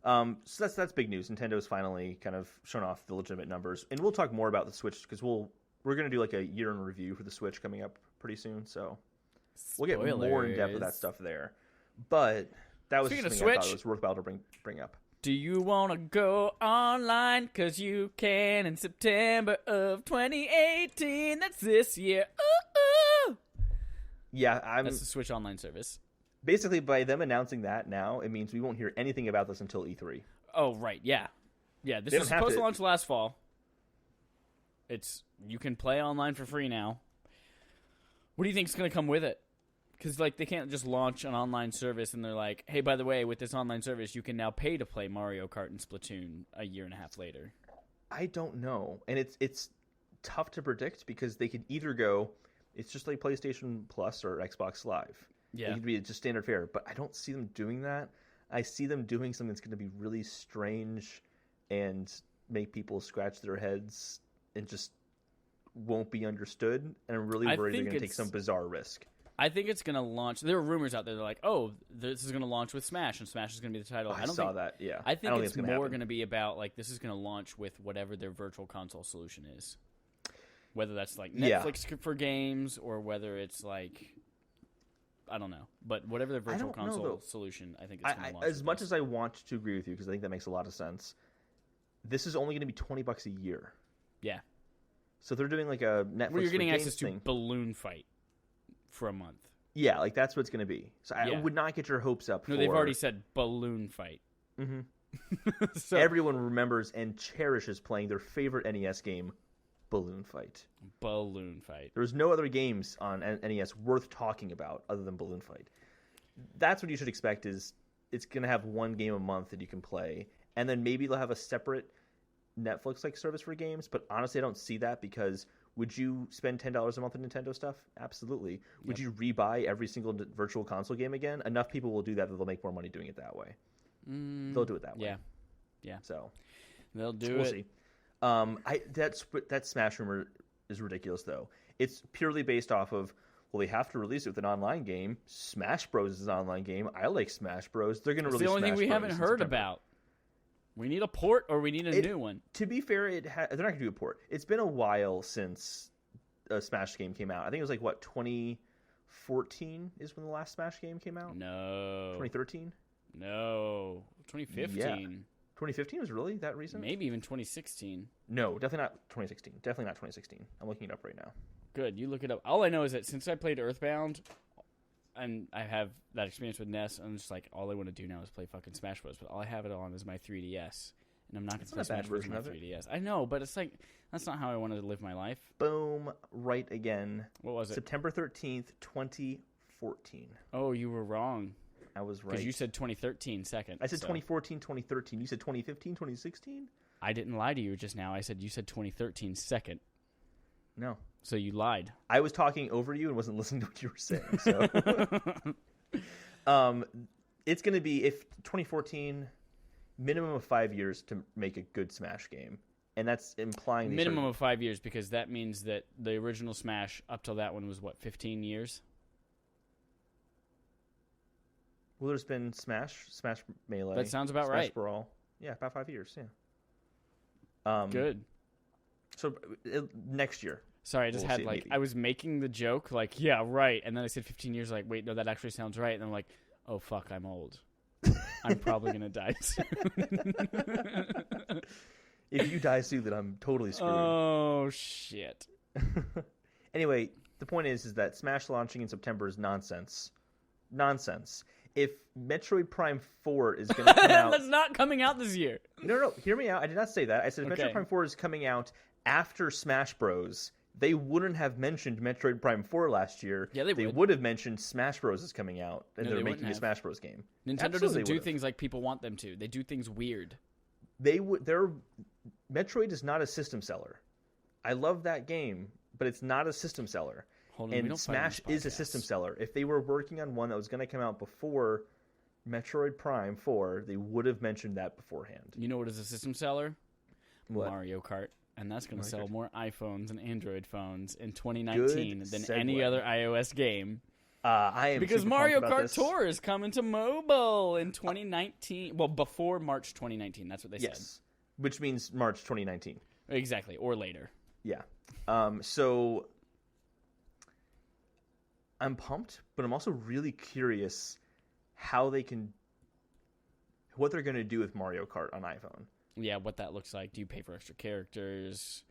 So that's big news. Nintendo's finally kind of shown off the legitimate numbers, and we'll talk more about the Switch because we're going to do like a year in review for the Switch coming up pretty soon. So we'll get more in depth of that stuff there. But that was something I thought it was worthwhile to bring up. Do you want to go online? Because you can in September of 2018. That's this year. Ooh, ooh. Yeah, that's the Switch Online service. Basically, by them announcing that now, it means we won't hear anything about this until E3. Oh, right, yeah. Yeah, this was supposed to launch last fall. You can play online for free now. What do you think is going to come with it? Because they can't just launch an online service and they're like, hey, by the way, with this online service, you can now pay to play Mario Kart and Splatoon a year and a half later. I don't know. And it's tough to predict because they could either go, it's just like PlayStation Plus or Xbox Live. Yeah. It could be just standard fare. But I don't see them doing that. I see them doing something that's going to be really strange and make people scratch their heads and just won't be understood. And I'm really worried they're going to take some bizarre risk. I think it's going to launch. There are rumors out there. They're like, oh, this is going to launch with Smash, and Smash is going to be the title. I saw that, yeah. I think it's more going to be about, this is going to launch with whatever their virtual console solution is. Whether that's, Netflix for games, or whether it's, I don't know. But whatever their virtual console solution, I think it's going to launch as much as I want to agree with you, because I think that makes a lot of sense, this is only going to be $20 a year. Yeah. So they're doing, a Netflix where you're getting for access games to Balloon Fight for a month. Yeah, like that's what it's going to be. So I would not get your hopes up. No, they've already said balloon fight. Mm-hmm. So everyone remembers and cherishes playing their favorite NES game, Balloon Fight. Balloon Fight. There was no other games on NES worth talking about other than Balloon Fight. That's what you should expect. Is it's going to have one game a month that you can play, and then maybe they'll have a separate Netflix-like service for games. But honestly, I don't see that because would you spend $10 a month on Nintendo stuff? Absolutely. Would you rebuy every single virtual console game again? Enough people will do that they'll make more money doing it that way. They'll do it that way. Yeah. So they'll do we'll it. See. That Smash rumor is ridiculous, though. It's purely based off of, well, they have to release it with an online game. Smash Bros is an online game. I like Smash Bros. They're going to release the only Smash thing we Bros haven't heard about. We need a port or we need a new one. To be fair, they're not going to do a port. It's been a while since a Smash game came out. I think it was like, 2014 is when the last Smash game came out? No. 2013? No. 2015. Yeah. 2015 was really that recent? Maybe even 2016. No, definitely not 2016. Definitely not 2016. I'm looking it up right now. Good, you look it up. All I know is that since I played Earthbound, and I have that experience with NES, I'm just like, all I want to do now is play fucking Smash Bros. But all I have it on is my 3DS, and I'm not going to play Smash Bros. On my 3DS. I know, but it's like, that's not how I wanted to live my life. Boom, right again. What was it? September 13th, 2014. Oh, you were wrong. I was right. Because you said 2013 second. I said 2014, 2013. You said 2015, 2016? I didn't lie to you just now. I said you said 2013 second. No. So you lied. I was talking over you and wasn't listening to what you were saying. So, it's going to be, if 2014, minimum of 5 years to make a good Smash game. And that's implying... Minimum of 5 years, because that means that the original Smash, up till that one, was what, 15 years? Well, there's been Smash Melee. That sounds about Smash right. Brawl. Yeah, about 5 years, yeah. Good. So, next year. Sorry, I just had, like, maybe. I was making the joke, like, yeah, right. And then I said 15 years, like, wait, no, that actually sounds right. And I'm like, oh, fuck, I'm old. I'm probably going to die soon. If you die soon, then I'm totally screwed. Oh, shit. Anyway, the point is that Smash launching in September is nonsense. Nonsense. If Metroid Prime 4 is going to come out... That's not coming out this year. No, hear me out. I did not say that. I said if Metroid Prime 4 is coming out after Smash Bros., they wouldn't have mentioned Metroid Prime 4 last year. Yeah, they would have mentioned Smash Bros. Is coming out, and they're making a Smash Bros. Game. Nintendo doesn't do things like people want them to. They do things weird. Metroid is not a system seller. I love that game, but it's not a system seller. Holden, and Smash is a system seller. If they were working on one that was going to come out before Metroid Prime 4, they would have mentioned that beforehand. You know what is a system seller? What? Mario Kart. And that's going to sell more iPhones and Android phones in 2019 than any other iOS game. I am because Mario Kart Tour is coming to mobile in 2019. Well, before March 2019. That's what they said. Yes, which means March 2019. Exactly, or later. Yeah. So I'm pumped, but I'm also really curious what they're going to do with Mario Kart on iPhone. Yeah, what that looks like. Do you pay for extra characters?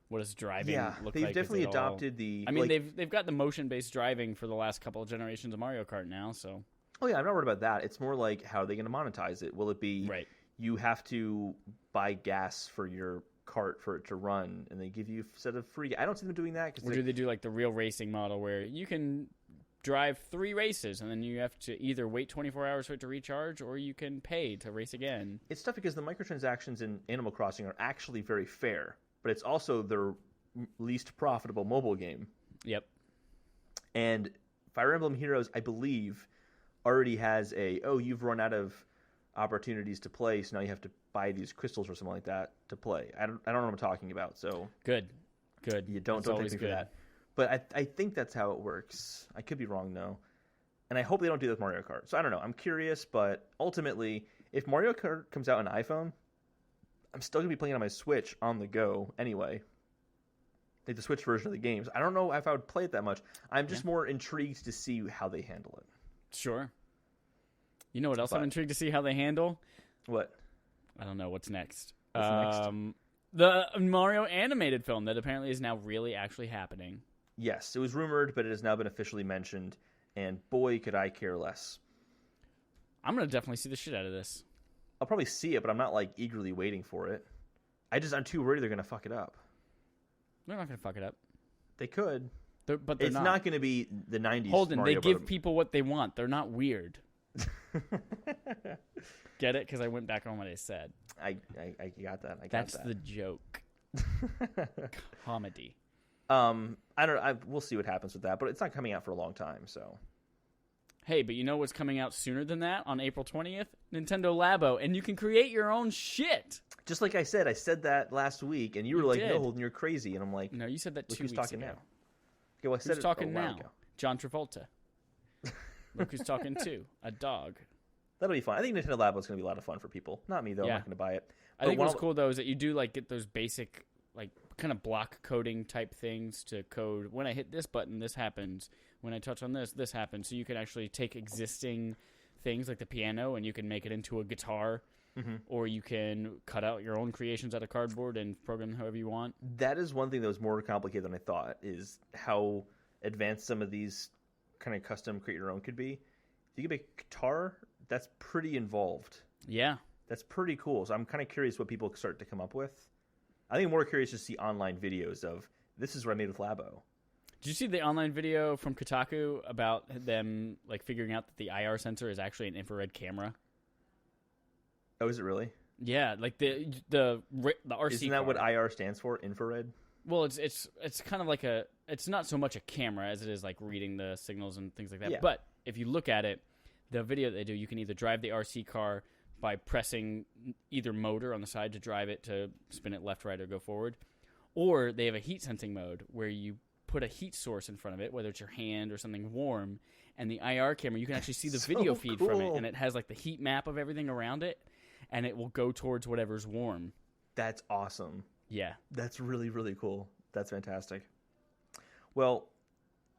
What does driving look like? They've definitely adopted the... I mean, they've got the motion-based driving for the last couple of generations of Mario Kart now, so... Oh, yeah, I'm not worried about that. It's more like, how are they going to monetize it? Will it be you have to buy gas for your cart for it to run, and they give you a set of free... I don't see them doing that. Or do they do like the real racing model where you can drive 3 races, and then you have to either wait 24 hours for it to recharge, or you can pay to race again? It's tough because the microtransactions in Animal Crossing are actually very fair, but it's also their least profitable mobile game. Yep. And Fire Emblem Heroes, I believe, already has you've run out of opportunities to play, so now you have to buy these crystals or something like that to play. I don't know what I'm talking about, so... Good. You don't take me for that. But I think that's how it works. I could be wrong, though. And I hope they don't do that with Mario Kart. So I don't know. I'm curious, but ultimately, if Mario Kart comes out on iPhone, I'm still going to be playing it on my Switch on the go anyway. Like the Switch version of the games. I don't know if I would play it that much. I'm just more intrigued to see how they handle it. Sure. You know what else I'm intrigued to see how they handle? What? I don't know. What's next? Next? The Mario animated film that apparently is now really actually happening. Yes, it was rumored, but it has now been officially mentioned. and boy, could I care less. I'm going to definitely see the shit out of this. I'll probably see it, but I'm not like eagerly waiting for it. I'm too worried they're going to fuck it up. They're not going to fuck it up. They could. But they're it's not going to be the 90s Holden, Mario, they give people what they want. They're not weird. Get it? Because I went back on what I said. I got that. That's the joke. Comedy. I don't know. We'll see what happens with that, but it's not coming out for a long time, so. Hey, but you know what's coming out sooner than that? On April 20th? Nintendo Labo, and you can create your own shit. Just like I said that last week, and you were like, no, Holden, you're crazy. And I'm like, no, you said that 2 weeks talking ago. Now. Okay, well, I said who's talking now? Ago. John Travolta. Look who's talking too. A dog. That'll be fun. I think Nintendo Labo is going to be a lot of fun for people. Not me, though. Yeah. I'm not going to buy it. I think what's cool, though, is that you do like get those basic, like, kind of block coding type things to code. When I hit this button, this happens. When I touch on this, this happens. So you can actually take existing things like the piano and you can make it into a guitar. Mm-hmm. Or you can cut out your own creations out of cardboard and program however you want. That is one thing that was more complicated than I thought, is how advanced some of these kind of custom create your own could be. If you can make a guitar, that's pretty involved. Yeah. That's pretty cool. So I'm kind of curious what people start to come up with. I think I'm more curious to see online videos of, this is what I made with Labo. Did you see the online video from Kotaku about them like figuring out that the IR sensor is actually an infrared camera? Oh, is it really? Yeah, like the RC. Isn't that what IR stands for? Infrared? Well, it's kind of like it's not so much a camera as it is like reading the signals and things like that. Yeah. But if you look at it, the video they do, you can either drive the RC car by pressing either motor on the side to drive it to spin it left, right, or go forward, or they have a heat sensing mode where you put a heat source in front of it, whether it's your hand or something warm, and the IR camera, you can actually see the video feed from it, and it has like the heat map of everything around it, and it will go towards whatever's warm. That's awesome. Yeah. That's really, really cool. That's fantastic. Well,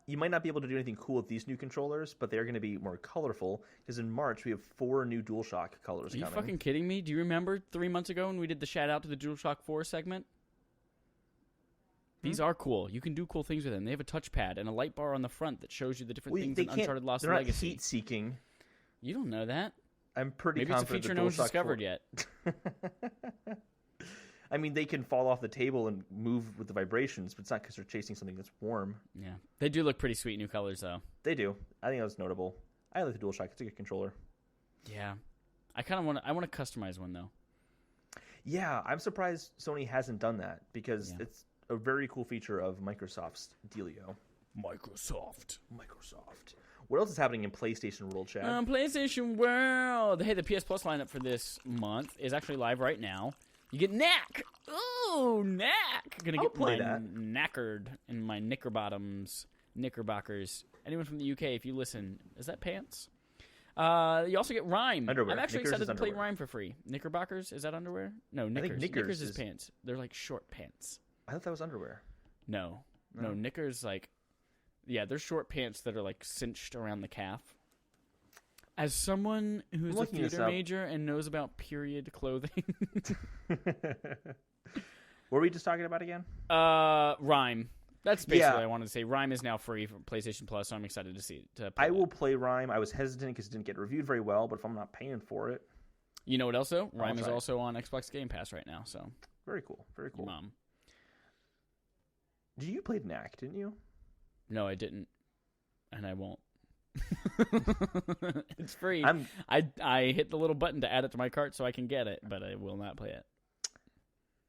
you might not be able to do anything cool with these new controllers, but they're going to be more colorful, because in March we have 4 new DualShock colors coming. Are you fucking kidding me? Do you remember 3 months ago when we did the shout out to the DualShock 4 segment? These are cool. You can do cool things with them. They have a touchpad and a light bar on the front that shows you the different things in Uncharted Lost Legacy. They're not heat-seeking. You don't know that. I'm pretty confident. Maybe it's a feature no one's discovered yet. I mean, they can fall off the table and move with the vibrations, but it's not because they're chasing something that's warm. Yeah. They do look pretty sweet new colors, though. They do. I think that was notable. I like the DualShock. It's a good controller. Yeah. I kind of want to customize one, though. Yeah. I'm surprised Sony hasn't done that, because it's a very cool feature of Microsoft's dealio. Microsoft. What else is happening in PlayStation World, Chad? PlayStation World. Hey, the PS Plus lineup for this month is actually live right now. You get Knack. Ooh, Knack. Gonna get my knackered in my knickerbockers. Anyone from the UK, if you listen, is that pants? You also get Rhyme. Underwear. I'm actually Knickers excited to play underwear. Rhyme for free. Knickerbockers, is that underwear? No, Knickers. I think Knickers is pants. They're like short pants. I thought that was underwear. No, Knickers like, yeah, they're short pants that are like cinched around the calf. As someone who's a theater major and knows about period clothing. What were we just talking about again? Rhyme. That's basically what I wanted to say. Rhyme is now free for PlayStation Plus, so I'm excited to see it. I will play Rhyme. I was hesitant because it didn't get reviewed very well, but if I'm not paying for it. You know what else, though? Rhyme is also on Xbox Game Pass right now, so. Very cool. Very cool. Your mom. You played Knack, didn't you? No, I didn't. And I won't. It's free. I hit the little button to add it to my cart so I can get it, but I will not play it.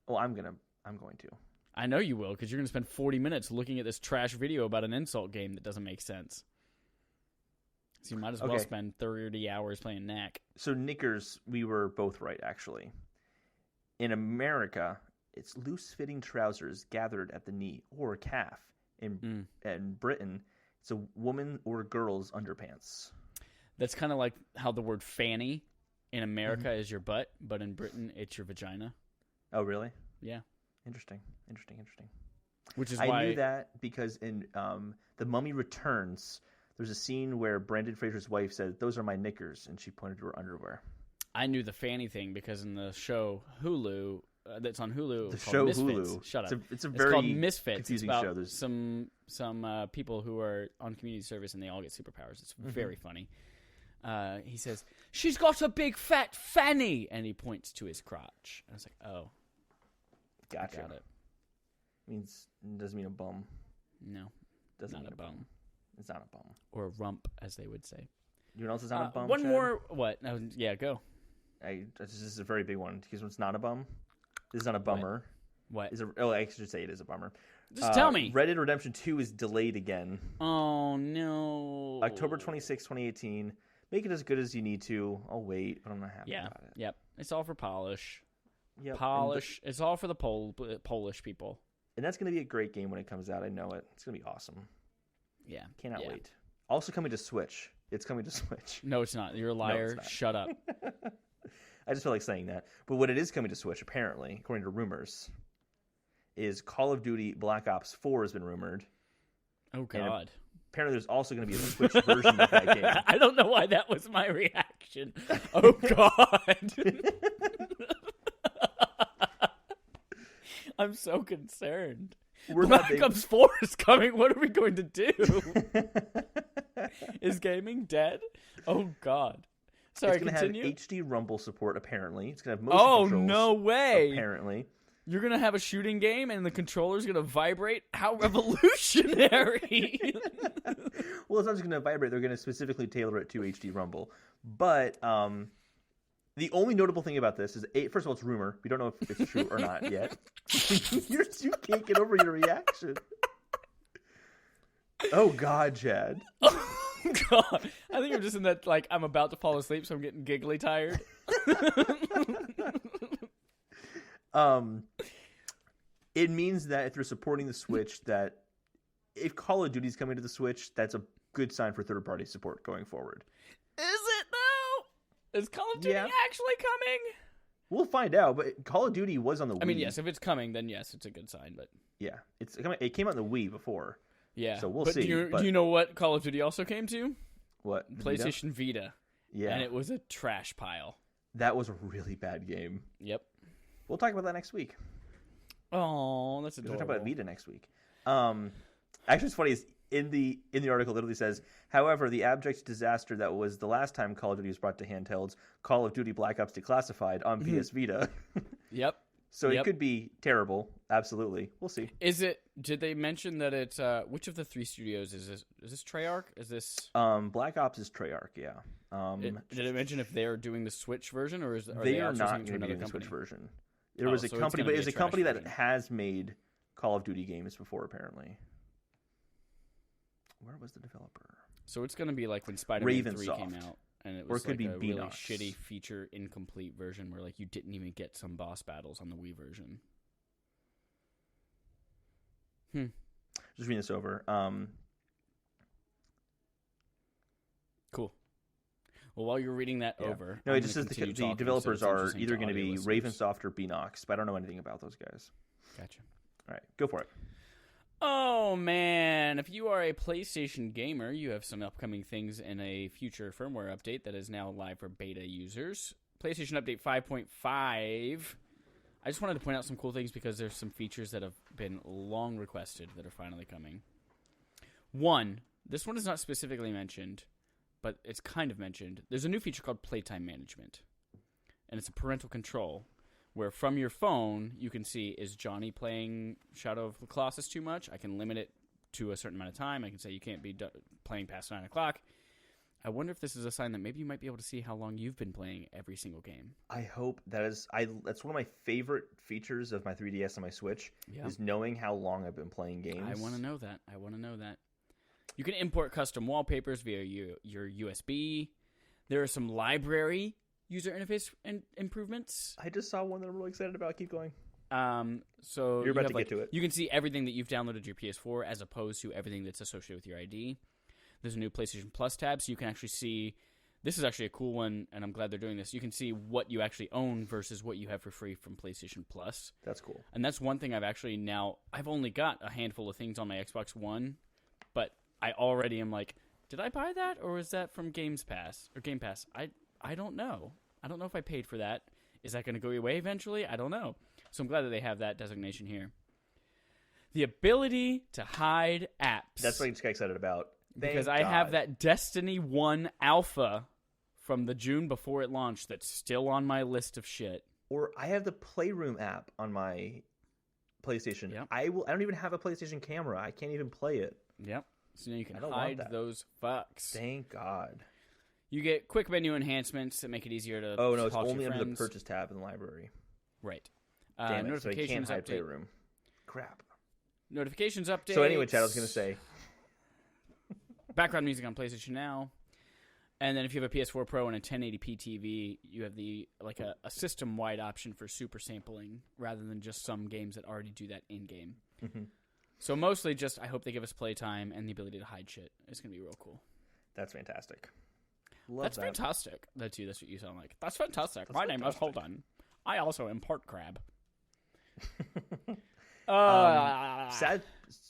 Well, I'm going to. I know you will, because you're going to spend 40 minutes looking at this trash video about an insult game that doesn't make sense. So you might as well spend 30 hours playing Knack. So Knickers, we were both right, actually. In America, it's loose-fitting trousers gathered at the knee or calf. In Britain, it's a woman or girl's underpants. That's kind of like how the word fanny in America is your butt, but in Britain, it's your vagina. Oh, really? Yeah. Interesting. Which is why I knew that because in The Mummy Returns, there's a scene where Brendan Fraser's wife said, "Those are my knickers," and she pointed to her underwear. I knew the fanny thing because in the show Hulu, that's on Hulu. The called show Misfits. Hulu. Shut up. It's very called Misfits. confusing it's about show. There's some people who are on community service and they all get superpowers. It's very funny. He says, "She's got a big fat fanny," and he points to his crotch. I was like, "Oh, gotcha." Got it. Doesn't mean a bum. No, Doesn't not mean a bum. It's not a bum. Or a rump, as they would say. You know what else is not a bum? One Chad? more. What? No, yeah, go. This is a very big one. Because it's not a bum. This is not a bummer. What? I should say it is a bummer. Just tell me. Red Dead Redemption 2 is delayed again. Oh, no. October 26, 2018. Make it as good as you need to. I'll wait, but I'm not happy about it. Yep. It's all for polish. Yep. Polish. It's all for the Polish people. And that's going to be a great game when it comes out. I know it. It's going to be awesome. Yeah. Cannot wait. Also coming to Switch. It's coming to Switch. No, it's not. You're a liar. No, Shut up. I just feel like saying that. But what it is coming to Switch, apparently, according to rumors, is Call of Duty Black Ops 4 has been rumored. Oh, God. Apparently there's also going to be a Switch version of that game. I don't know why that was my reaction. Oh, God. I'm so concerned. Black Ops 4 is coming. What are we going to do? Is gaming dead? Oh, God. Sorry, it's continue. It's going to have HD Rumble support, apparently. It's going to have motion controls. Oh, no way. Apparently. You're going to have a shooting game and the controller's going to vibrate? How revolutionary. Well, it's not just going to vibrate. They're going to specifically tailor it to HD Rumble. But the only notable thing about this is, first of all, it's rumor. We don't know if it's true or not yet. You can't get over your reaction. Oh, God, Chad. Oh, God. I think I'm just in that, like, I'm about to fall asleep, so I'm getting giggly tired. It means that if they're supporting the Switch, that if Call of Duty's coming to the Switch, that's a good sign for third-party support going forward. Is it, though? Is Call of Duty actually coming? We'll find out, but Call of Duty was on the Wii. I mean, yes, if it's coming, then yes, it's a good sign, but... Yeah, it came out on the Wii before. Yeah. So we'll see. Do you know what Call of Duty also came to? What? PlayStation Vita. Yeah. And it was a trash pile. That was a really bad game. Yep. We'll talk about that next week. Oh, that's adorable. We'll talk about Vita next week. Actually, what's funny is in the article, it literally says, however, the abject disaster that was the last time Call of Duty was brought to handhelds, Call of Duty Black Ops Declassified on PS Vita. Yep. So it could be terrible. Absolutely. We'll see. Did they mention that it's, which of the three studios is this? Is this Treyarch? Is this? Black Ops is Treyarch, yeah. Did it mention if they're doing the Switch version or are they they are not outsourcing to another the company? Switch version. There was a company, but it was a company that has made Call of Duty games before, apparently. Where was the developer? So it's going to be like when Spider-Man 3 came out. And it was or it could like be a really Beanox. shitty feature incomplete version where like you didn't even get some boss battles on the Wii version. Just reading this over. Cool. Well, while you're reading that over... No, it just says the developers are either going to be Ravensoft or Beanox, but I don't know anything about those guys. Gotcha. All right, go for it. Oh, man. If you are a PlayStation gamer, you have some upcoming things in a future firmware update that is now live for beta users. PlayStation Update 5.5. I just wanted to point out some cool things because there's some features that have been long requested that are finally coming. One, this one is not specifically mentioned, but it's kind of mentioned. There's a new feature called Playtime Management, and it's a parental control where from your phone you can see, is Johnny playing Shadow of the Colossus too much? I can limit it to a certain amount of time. I can say you can't be playing past 9 o'clock. I wonder if this is a sign that maybe you might be able to see how long you've been playing every single game. I hope that is. That's one of my favorite features of my 3DS and my Switch is knowing how long I've been playing games. I want to know that. You can import custom wallpapers via your USB. There are some library user interface improvements. I just saw one that I'm really excited about. Keep going. So you're about to get to it. You can see everything that you've downloaded to your PS4 as opposed to everything that's associated with your ID. There's a new PlayStation Plus tab, so you can actually see. This is actually a cool one, and I'm glad they're doing this. You can see what you actually own versus what you have for free from PlayStation Plus. That's cool. And that's one thing I've only got a handful of things on my Xbox One, but I already am like, did I buy that, or is that from Game Pass? I don't know. I don't know if I paid for that. Is that going to go away eventually? I don't know. So I'm glad that they have that designation here. The ability to hide apps. That's what I just got excited about. Because I have that Destiny 1 alpha from the June before it launched that's still on my list of shit. Or I have the Playroom app on my PlayStation. Yep. I don't even have a PlayStation camera. I can't even play it. Yep. So now you can hide those fucks. Thank God. You get quick menu enhancements that make it easier to Oh, no, it's talk to only your under the friends. Purchase tab in the library. Right. Damn it, notifications so I can't hide update. Playroom. Crap. Notifications update. So anyway, Chad, I was going to say... Background music on PlayStation Now. And then if you have a PS4 Pro and a 1080p TV, you have a system-wide option for super sampling rather than just some games that already do that in-game. Mm-hmm. So mostly just I hope they give us playtime and the ability to hide shit. It's going to be real cool. That's fantastic. That's fantastic. That's what you sound like. That's fantastic. My name is Holden. I also import crab. Sad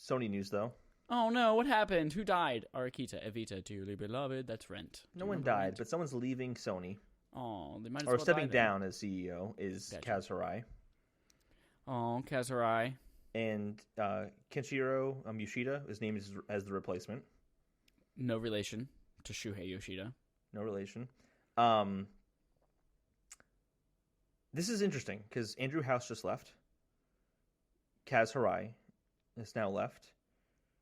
Sony news, though. Oh no, what happened? Who died? Arakita, Evita, dearly beloved. That's Rent. No one died, but someone's leaving Sony. Oh, they might as or well stepping die down as CEO is Kaz Hirai. Oh, Kaz Hirai. And Kenshiro Yoshida is named as the replacement. No relation to Shuhei Yoshida. No relation. This is interesting because Andrew House just left. Kaz Hirai is now left.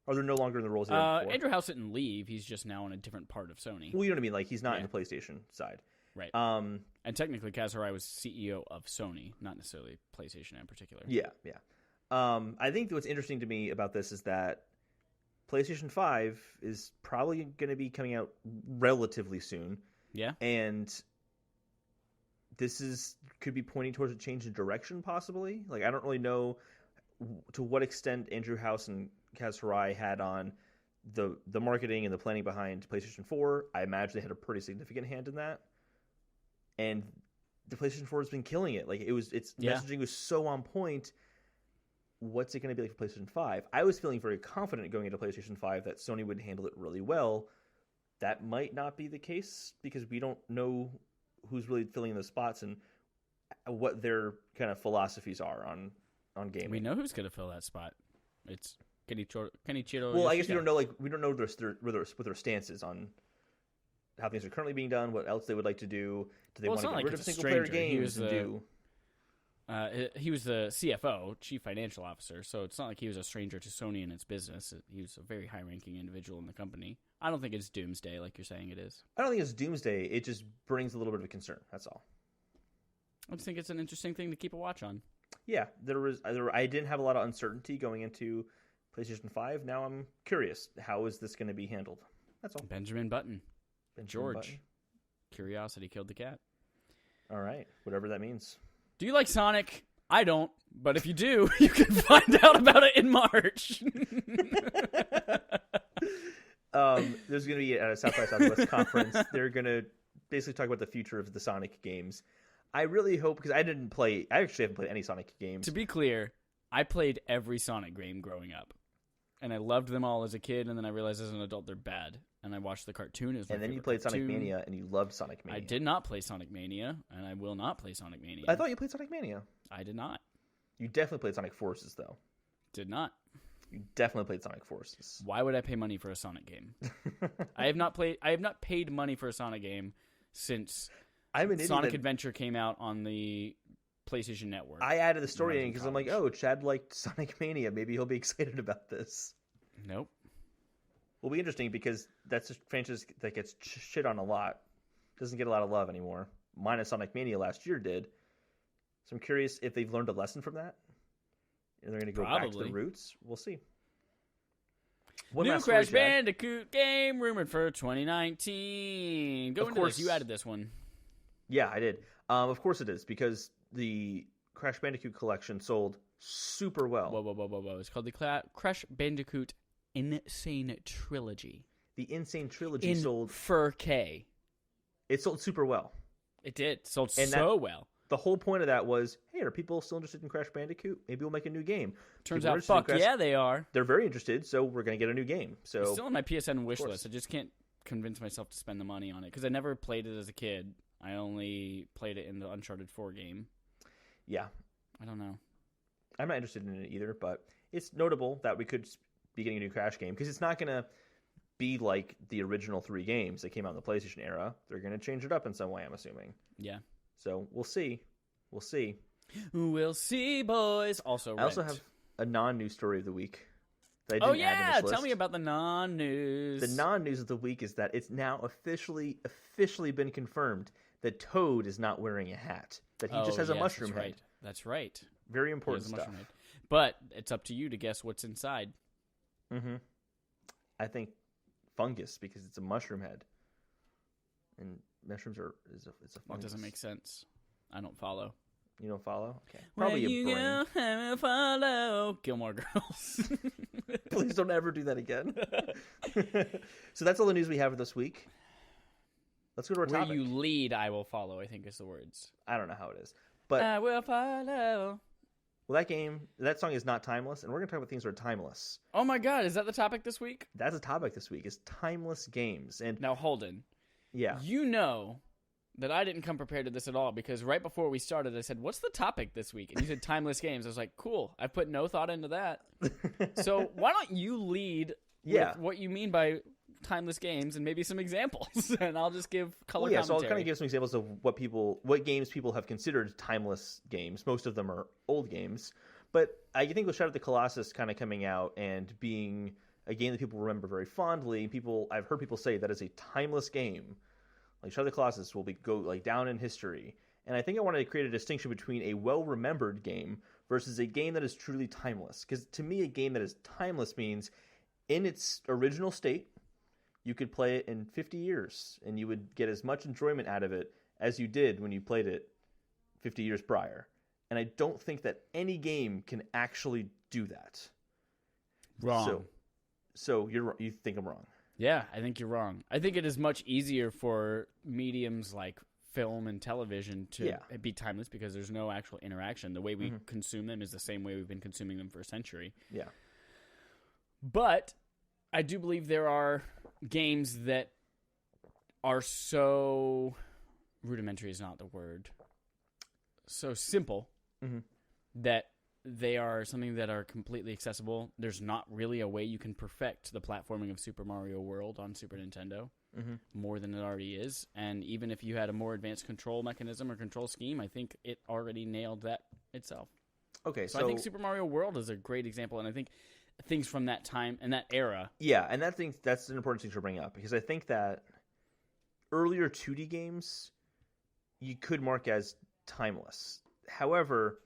Or they're no longer in the roles they were before. Andrew House didn't leave. He's just now on a different part of Sony. Well, you know what I mean? Like, he's not in the PlayStation side. Right. And technically, Kaz Hirai was CEO of Sony, not necessarily PlayStation in particular. Yeah. I think what's interesting to me about this is that PlayStation 5 is probably going to be coming out relatively soon. Yeah. And this could be pointing towards a change in direction, possibly. Like, I don't really know to what extent Andrew House and Kaz Hirai had on the marketing and the planning behind PlayStation 4. I imagine they had a pretty significant hand in that. And the PlayStation 4 has been killing it. Like, its messaging was so on point. What's it going to be like for PlayStation 5? I was feeling very confident going into PlayStation 5 that Sony would handle it really well. That might not be the case because we don't know who's really filling those spots and what their kind of philosophies are on gaming. We know who's going to fill that spot. It's Kenichiro Well, Yoshida. I guess we don't know what their stance is on how things are currently being done, what else they would like to do. Do they want to get rid of single-player games and do... he was the CFO, Chief Financial Officer, so it's not like he was a stranger to Sony and its business. He was a very high-ranking individual in the company. I don't think it's doomsday like you're saying it is. I don't think it's doomsday. It just brings a little bit of a concern. That's all. I just think it's an interesting thing to keep a watch on. Yeah, I didn't have a lot of uncertainty going into PlayStation 5. Now I'm curious. How is this going to be handled? That's all. Benjamin Button. George. Curiosity killed the cat. All right. Whatever that means. Do you like Sonic? I don't. But if you do, you can find out about it in March. There's going to be at a South by Southwest conference. They're going to basically talk about the future of the Sonic games. I really hope, because I actually haven't played any Sonic games. To be clear, I played every Sonic game growing up. And I loved them all as a kid, and then I realized as an adult they're bad. And I watched the cartoon as my And then you played cartoon. Sonic Mania, and you loved Sonic Mania. I did not play Sonic Mania, and I will not play Sonic Mania. I thought you played Sonic Mania. I did not. You definitely played Sonic Forces, though. Did not. You definitely played Sonic Forces. Why would I pay money for a Sonic game? I have not paid money for a Sonic game since Sonic Adventure came out on the PlayStation Network. I added the story in because I'm like, oh, Chad liked Sonic Mania. Maybe he'll be excited about this. Nope. Will be interesting because that's a franchise that gets shit on a lot. Doesn't get a lot of love anymore. Minus Sonic Mania last year did. So I'm curious if they've learned a lesson from that. And they're going to go back to the roots. We'll see. New Crash Bandicoot game rumored for 2019. Go into this. You added this one. Yeah, I did. Of course it is, because the Crash Bandicoot collection sold super well. Whoa. It's called the Crash Bandicoot Insane Trilogy. The Insane Trilogy sold 4K. It sold super well. It did. Sold so well. The whole point of that was, hey, are people still interested in Crash Bandicoot? Maybe we'll make a new game. Turns out, yeah, they are. They're very interested, so we're going to get a new game. So it's still on my PSN wish list. I just can't convince myself to spend the money on it because I never played it as a kid. I only played it in the Uncharted 4 game. Yeah. I don't know. I'm not interested in it either, but it's notable that we could be getting a new Crash game because it's not going to be like the original 3 games that came out in the PlayStation era. They're going to change it up in some way, I'm assuming. Yeah. So we'll see. We'll see. We'll see, boys. Also, I also have a non-news story of the week. That I didn't add to this list. Tell me about the non-news. The non-news of the week is that it's now officially been confirmed that Toad is not wearing a hat. That he just has a mushroom head. That's right. Very important stuff. But it's up to you to guess what's inside. Mm-hmm. I think fungus because it's a mushroom head, and mushrooms it's a fungus. That doesn't make sense. I don't follow. You don't follow? Okay. Probably a brain. Go, follow Gilmore Girls. Please don't ever do that again. So that's all the news we have for this week. Let's go to our topic. Where you lead, I will follow, I think is the words. I don't know how it is. But I will follow. Well, that song is not timeless, and we're going to talk about things that are timeless. Oh my god, is that the topic this week? That's the topic this week, is timeless games. And now, Holden. Yeah. You know that I didn't come prepared to this at all, because right before we started, I said, what's the topic this week? And you said timeless games. I was like, cool. I put no thought into that. So why don't you lead with what you mean by timeless games and maybe some examples, and I'll just give color commentary. So I'll kind of give some examples of what games people have considered timeless games. Most of them are old games, but I think we'll shout out the Colossus kind of coming out and being a game that people remember very fondly. I've heard people say that is a timeless game. Like Shadow of the Colossus will go down in history, and I think I wanted to create a distinction between a well-remembered game versus a game that is truly timeless. Because to me, a game that is timeless means in its original state, you could play it in 50 years, and you would get as much enjoyment out of it as you did when you played it 50 years prior. And I don't think that any game can actually do that. Wrong. So you think I'm wrong? Yeah, I think you're wrong. I think it is much easier for mediums like film and television to be timeless because there's no actual interaction. The way we consume them is the same way we've been consuming them for a century. Yeah. But I do believe there are games that are so rudimentary is not the word. So simple that they are something that are completely accessible. There's not really a way you can perfect the platforming of Super Mario World on Super Nintendo more than it already is. And even if you had a more advanced control mechanism or control scheme, I think it already nailed that itself. Okay, so I think Super Mario World is a great example, and I think things from that time and that era. Yeah, and that's an important thing to bring up, because I think that earlier 2D games you could mark as timeless. However,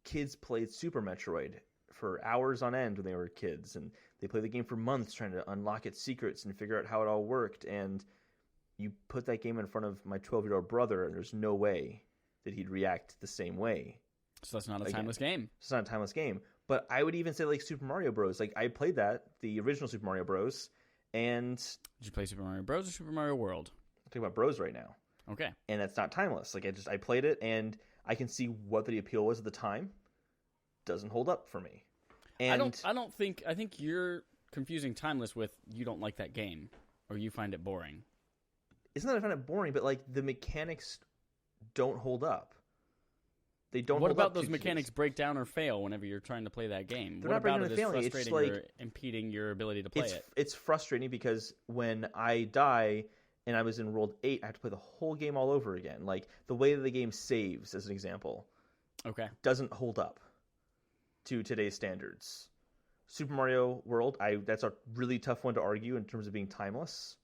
kids played Super Metroid for hours on end when they were kids, and they played the game for months trying to unlock its secrets and figure out how it all worked. And you put that game in front of my 12-year-old brother, and there's no way that he'd react the same way. So that's not a timeless game. It's not a timeless game. But I would even say like Super Mario Bros. Like I played the original Super Mario Bros. And did you play Super Mario Bros. Or Super Mario World? I'm talking about Bros right now. Okay. And that's not timeless. Like I played it, and I can see what the appeal was at the time. Doesn't hold up for me. And I think you're confusing timeless with you don't like that game or you find it boring. It's not that I find it boring, but like the mechanics don't hold up. They don't. What about those mechanics break down or fail whenever you're trying to play that game? They're what not breaking about or it failing. is frustrating or impeding your ability to play it? It's frustrating because when I die and I was in World 8, I have to play the whole game all over again. Like the way that the game saves, as an example, doesn't hold up to today's standards. Super Mario World, that's a really tough one to argue in terms of being timeless.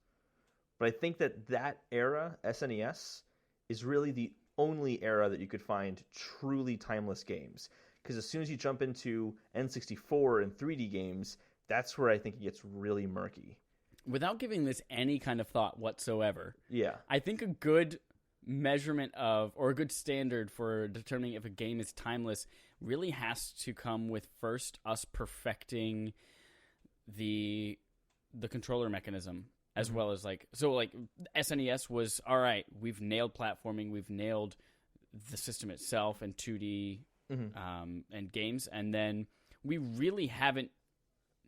But I think that era, SNES, is really the only era that you could find truly timeless games. Because as soon as you jump into N64 and 3D games, that's where I think it gets really murky. Without giving this any kind of thought whatsoever, I think a good measurement of, or a good standard for determining if a game is timeless really has to come with first us perfecting the controller mechanism, as well as like SNES was all right. We've nailed platforming, we've nailed the system itself and 2D and games, and then we really haven't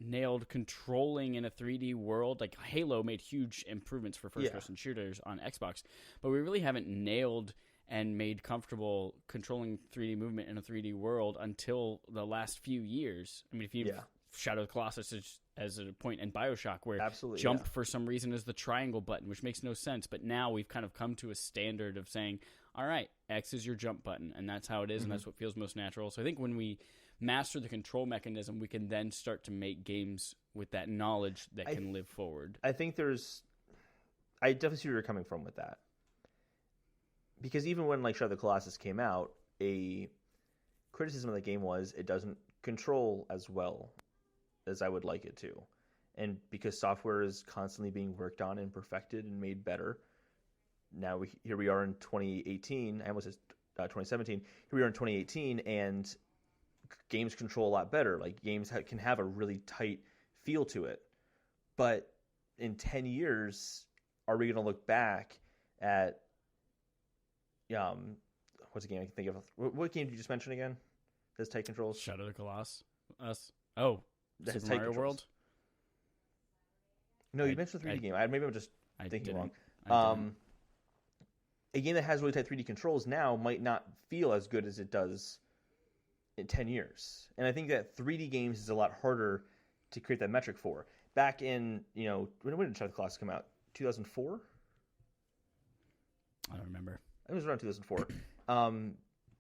nailed controlling in a 3D world. Like Halo made huge improvements for first-person shooters on Xbox, but we really haven't nailed and made comfortable controlling 3D movement in a 3D world until the last few years. I mean, if you Shadow of the Colossus as a point in BioShock where jump for some reason is the triangle button, which makes no sense. But now we've kind of come to a standard of saying, all right, X is your jump button, and that's how it is, and that's what feels most natural. So I think when we master the control mechanism, we can then start to make games with that knowledge that can live forward. I think I definitely see where you're coming from with that. Because even when like Shadow of the Colossus came out, a criticism of the game was it doesn't control as well as I would like it to. And because software is constantly being worked on and perfected and made better, now here we are in 2018. I almost said 2017. Here we are in 2018, and games control a lot better. Like games can have a really tight feel to it. But in 10 years, are we going to look back at what's a game I can think of? What game did you just mention again? Has tight controls? Shadow of the Colossus. Super Mario World. No, you mentioned the 3D game. Maybe I'm just thinking wrong. A game that has really tight 3D controls now might not feel as good as it does in 10 years. And I think that 3D games is a lot harder to create that metric for. Back in, when did Shadow of the Colossus come out? 2004? I don't remember. It was around 2004.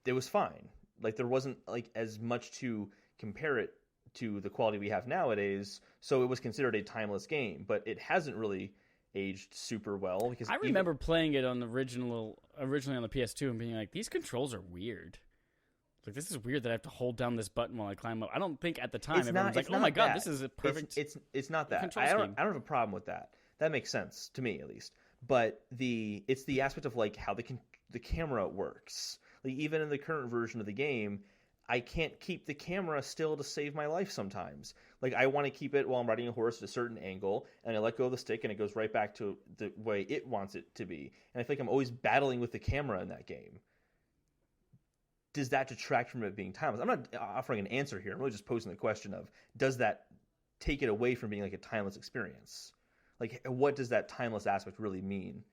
It was fine. Like there wasn't like as much to compare it to the quality we have nowadays, so it was considered a timeless game. But it hasn't really aged super well because I remember playing it on originally on the PS2 and being like, these controls are weird. Like this is weird that I have to hold down this button while I climb up. I don't think at the time everyone was like, "Oh my god, this is a perfect." It's not that. I don't have a problem with that. That makes sense to me at least. But it's the aspect of like how the camera works. Like even in the current version of the game, I can't keep the camera still to save my life sometimes. Like I want to keep it while I'm riding a horse at a certain angle, and I let go of the stick and it goes right back to the way it wants it to be. And I feel like I'm always battling with the camera in that game. Does that detract from it being timeless? I'm not offering an answer here. I'm really just posing the question of, does that take it away from being like a timeless experience? Like what does that timeless aspect really mean?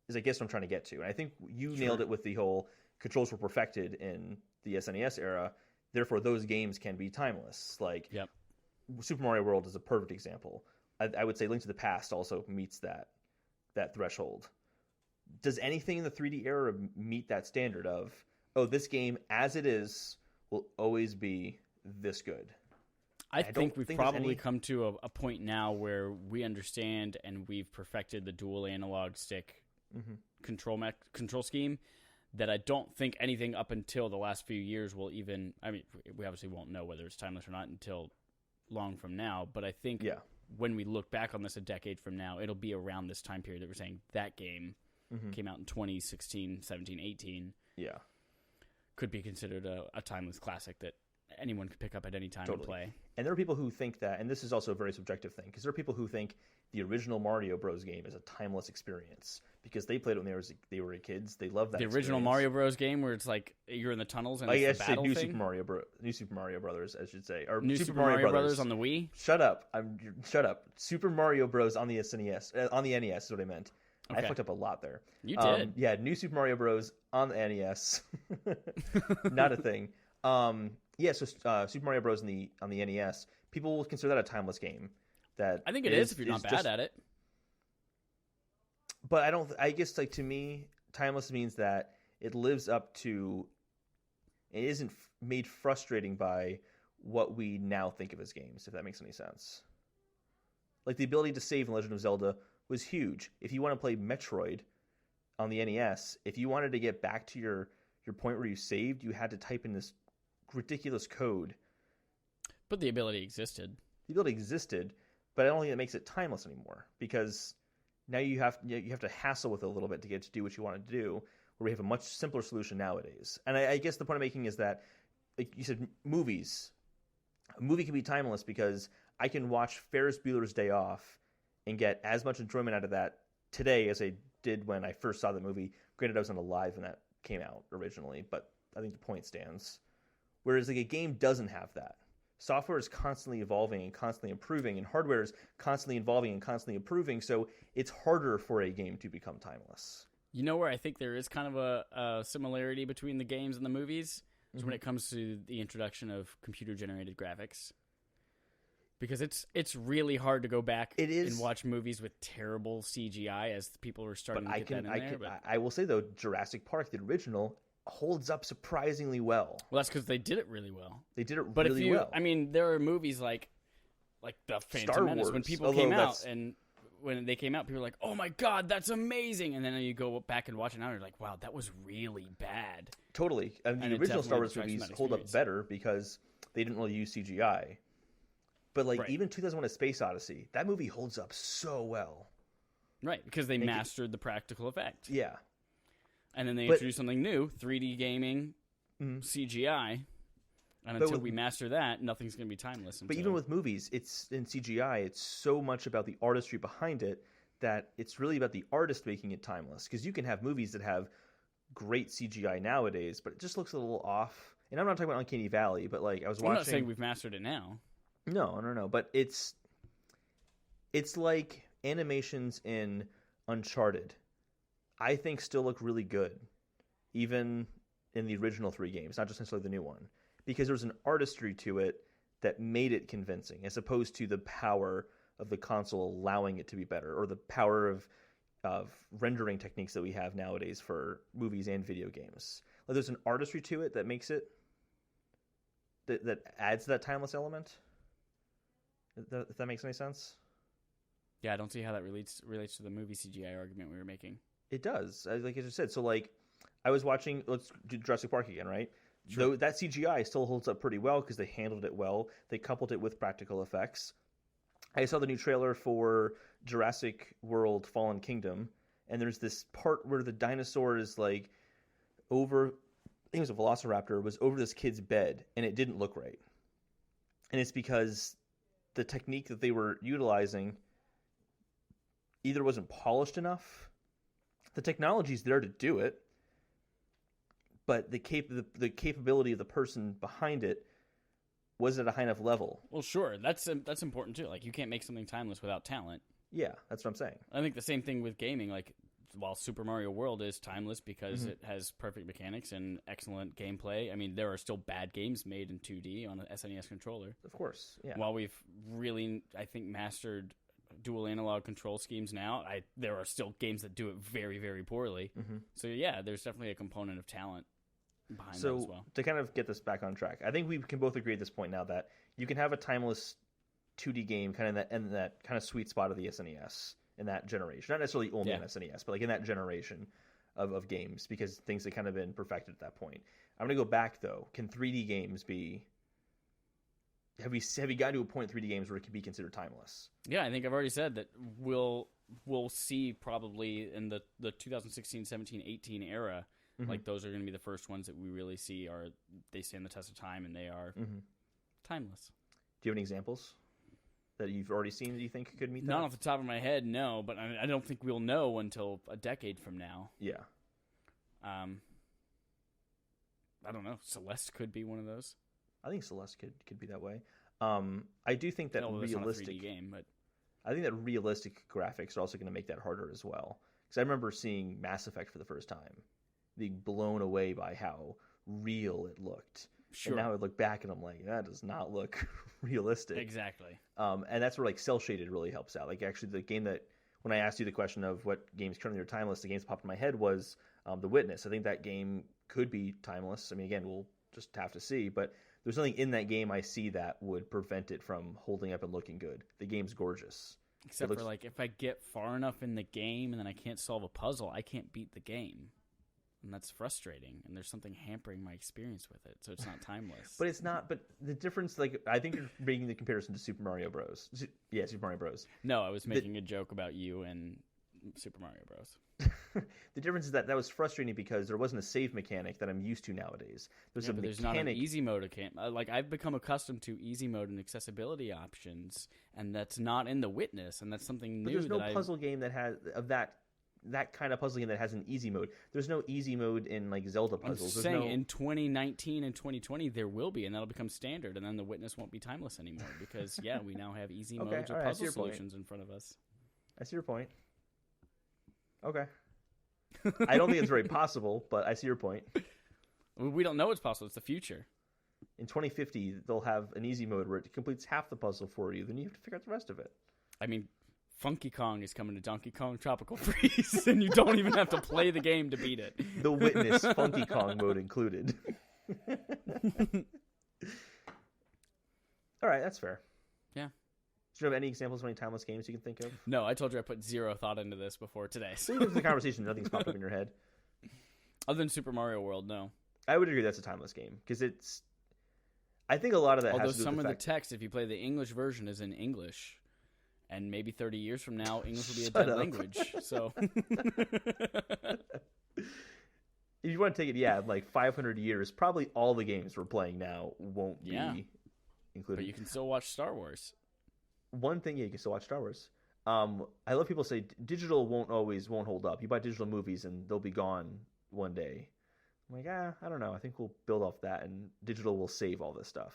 Is I guess what I'm trying to get to. And I think you nailed it with the whole controls were perfected in the SNES era, therefore those games can be timeless. Like Super Mario World is a perfect example. I would say Link to the Past also meets that threshold. Does anything in the 3D era meet that standard of, oh, this game as it is will always be this good? I think we've probably come to a point now where we understand and we've perfected the dual analog stick control scheme, that I don't think anything up until the last few years will even... I mean, we obviously won't know whether it's timeless or not until long from now, but I think when we look back on this a decade from now, it'll be around this time period that we're saying that game came out in 2016, 17, 18. Yeah. Could be considered a timeless classic that anyone could pick up at any time and play. And there are people who think that, and this is also a very subjective thing, because there are people who think the original Mario Bros. Game is a timeless experience because they played it when they were kids. They love that. The original Mario Bros. Game where it's like you're in the tunnels and it's the battle New thing? New Super Mario Brothers, I should say, or New Super Mario Brothers on the Wii. Shut up! Super Mario Bros. On the SNES, on the NES is what I meant. Okay. I fucked up a lot there. You did. Yeah, New Super Mario Bros. On the NES, not a thing. So Super Mario Bros. on the NES, people will consider that a timeless game. That I think it is if you're not bad at it. But I don't. I guess like to me, timeless means that it lives up to. It isn't made frustrating by what we now think of as games. If that makes any sense. Like the ability to save in Legend of Zelda was huge. If you want to play Metroid on the NES, if you wanted to get back to your point where you saved, you had to type in this ridiculous code. But the ability existed. But I don't think it makes it timeless anymore because now you have to hassle with it a little bit to get to do what you want to do. Where we have a much simpler solution nowadays. And I guess the point I'm making is that, like you said, movies. A movie can be timeless because I can watch Ferris Bueller's Day Off and get as much enjoyment out of that today as I did when I first saw the movie. Granted, I wasn't alive when that came out originally, but I think the point stands. Whereas like a game doesn't have that. Software is constantly evolving and constantly improving, and hardware is constantly evolving and constantly improving, so it's harder for a game to become timeless. You know where I think there is kind of a similarity between the games and the movies is when it comes to the introduction of computer-generated graphics. Because it's really hard to go back and watch movies with terrible CGI as people are starting to get that in there. I will say, though, Jurassic Park, the original, holds up surprisingly well. Well, that's because they did it really well. They did it really well. I mean, there are movies like The Phantom Menace. When people came out, and when they came out, people were like, oh my God, that's amazing. And then you go back and watch it now, and you're like, wow, that was really bad. Totally. And the original Star Wars movies hold up better because they didn't really use CGI. But even 2001: A Space Odyssey, that movie holds up so well. Right, because they mastered the practical effect. Yeah. And then they introduced something new, 3D gaming, CGI. And until we master that, nothing's going to be timeless. But even with movies, it's in CGI, it's so much about the artistry behind it that it's really about the artist making it timeless. Because you can have movies that have great CGI nowadays, but it just looks a little off. And I'm not talking about Uncanny Valley, but I was watching... I'm not saying we've mastered it now. No. But it's like animations in Uncharted, I think still look really good, even in the original 3 games, not just necessarily the new one, because there was an artistry to it that made it convincing, as opposed to the power of the console allowing it to be better, or the power of rendering techniques that we have nowadays for movies and video games. There's an artistry to it that makes it that adds that timeless element. If that makes any sense. Yeah, I don't see how that relates to the movie CGI argument we were making. It does, like I just said. So, I was watching. Let's do Jurassic Park again, right? Sure. Though that CGI still holds up pretty well because they handled it well. They coupled it with practical effects. I saw the new trailer for Jurassic World: Fallen Kingdom, and there's this part where the dinosaur is over. I think it was a velociraptor was over this kid's bed, and it didn't look right. And it's because the technique that they were utilizing either wasn't polished enough. The technology's there to do it, but the capability of the person behind it wasn't at a high enough level. Well, sure, that's important too. You can't make something timeless without talent. Yeah, that's what I'm saying. I think the same thing with gaming. While Super Mario World is timeless because it has perfect mechanics and excellent gameplay, I mean, there are still bad games made in 2D on an SNES controller. Of course, yeah. While we've really, I think, mastered dual analog control schemes now, there are still games that do it very, very poorly. So, yeah, there's definitely a component of talent behind that as well. To kind of get this back on track, I think we can both agree at this point now that you can have a timeless 2D game kind of in that kind of sweet spot of the SNES. In that generation, not necessarily only on SNES, but in that generation of games, because things had kind of been perfected at that point. I'm going to go back though. Can 3D games be? Have you gotten to a point in 3D games where it can be considered timeless? Yeah, I think I've already said that we'll see probably in the 2016, 17, 18 era, those are going to be the first ones that we really see they stand the test of time and they are timeless. Do you have any examples that you've already seen that you think could meet that? Not off the top of my head, no, but I don't think we'll know until a decade from now. Yeah. I don't know. Celeste could be one of those. I think Celeste could be that way. I do think that realistic... Not a 3D game, but... I think that realistic graphics are also going to make that harder as well. Because I remember seeing Mass Effect for the first time, being blown away by how real it looked. Sure. And now I look back and I'm like, that does not look realistic. Exactly. And that's where cel shaded really helps out. Actually, the game that when I asked you the question of what games currently are timeless, the games that popped in my head was The Witness. I think that game could be timeless. I mean, again, we'll just have to see. But there's nothing in that game I see that would prevent it from holding up and looking good. The game's gorgeous. Except for if I get far enough in the game and then I can't solve a puzzle, I can't beat the game. And that's frustrating, and there's something hampering my experience with it, so it's not timeless. But it's not. But the difference, I think you're making the comparison to Super Mario Bros. Yeah, Super Mario Bros. No, I was making a joke about you and Super Mario Bros. The difference is that was frustrating because there wasn't a save mechanic that I'm used to nowadays. There's not an easy mode. I've become accustomed to easy mode and accessibility options, and that's not in The Witness, and that's something new. But there's no puzzle game that has that kind of puzzle game that has an easy mode. There's no easy mode in Zelda puzzles. I'm saying in 2019 and 2020 there will be, and that'll become standard, and then The Witness won't be timeless anymore because we now have easy modes or puzzle solutions in front of us. I see your point. Okay. I don't think it's very possible, but I see your point. We don't know it's possible. It's the future. In 2050, they'll have an easy mode where it completes half the puzzle for you. Then you have to figure out the rest of it. I mean, Funky Kong is coming to Donkey Kong Tropical Freeze, and you don't even have to play the game to beat it. The Witness Funky Kong mode included. All right, that's fair. Yeah. Do you have any examples of any timeless games you can think of? No, I told you I put zero thought into this before today. So even the conversation, nothing's popped up in your head. Other than Super Mario World, no. I would agree that's a timeless game because it's. I think a lot of that Although has to do some with of the fact... the text, if you play the English version, is in English, and maybe 30 years from now, English will be a dead language. So, if you want to take it, like 500 years, probably all the games we're playing now won't be included. But you can still watch Star Wars. One thing, you can still watch Star Wars. I love people say digital won't hold up. You buy digital movies and they'll be gone one day. I'm like, I don't know. I think we'll build off that, and digital will save all this stuff.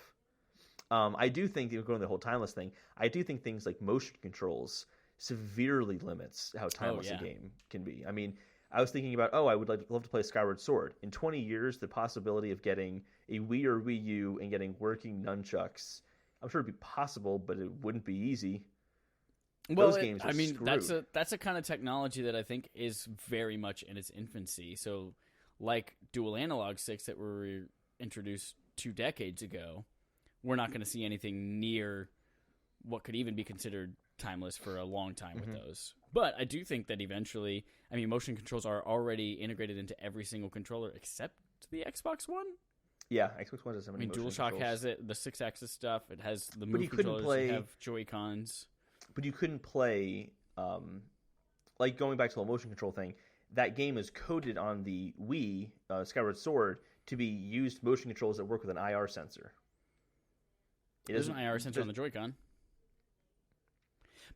I do think, going to the whole timeless thing, I do think things like motion controls severely limits how timeless a game can be. I mean, I was thinking about, I would love to play Skyward Sword. In 20 years, the possibility of getting a Wii or Wii U and getting working nunchucks, I'm sure it'd be possible, but it wouldn't be easy. Well, those games are screwed. that's a kind of technology that I think is very much in its infancy. So, like dual analog sticks that were introduced 2 decades ago, we're not going to see anything near what could even be considered timeless for a long time with those. But I do think that eventually, I mean, motion controls are already integrated into every single controller except the Xbox One. Yeah, Xbox One doesn't have any motion DualShock controls. has it, the 6-axis stuff. It has the move controllers. You have Joy-Cons. But you couldn't play, like going back to the motion control thing, that game is coded on the Wii, Skyward Sword, to be used motion controls that work with an IR sensor. There's an IR sensor on the Joy-Con.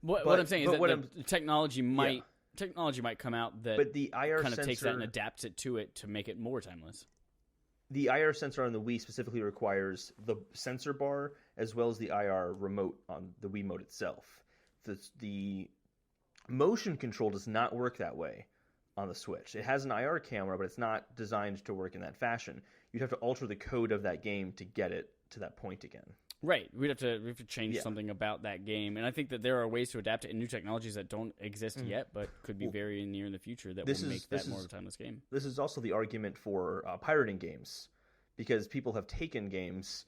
What I'm saying is that the technology might come out that but the IR kind of sensor, takes that and adapts it to make it more timeless. The IR sensor on the Wii specifically requires the sensor bar as well as the IR remote on the Wiimote itself. The motion control does not work that way on the Switch. It has an IR camera, but it's not designed to work in that fashion. You'd have to alter the code of that game to get it to that point again. Right. We have to change something about that game. And I think that there are ways to adapt it in new technologies that don't exist yet, but could be very near in the future that will make that more of a timeless game. This is also the argument for pirating games, because people have taken games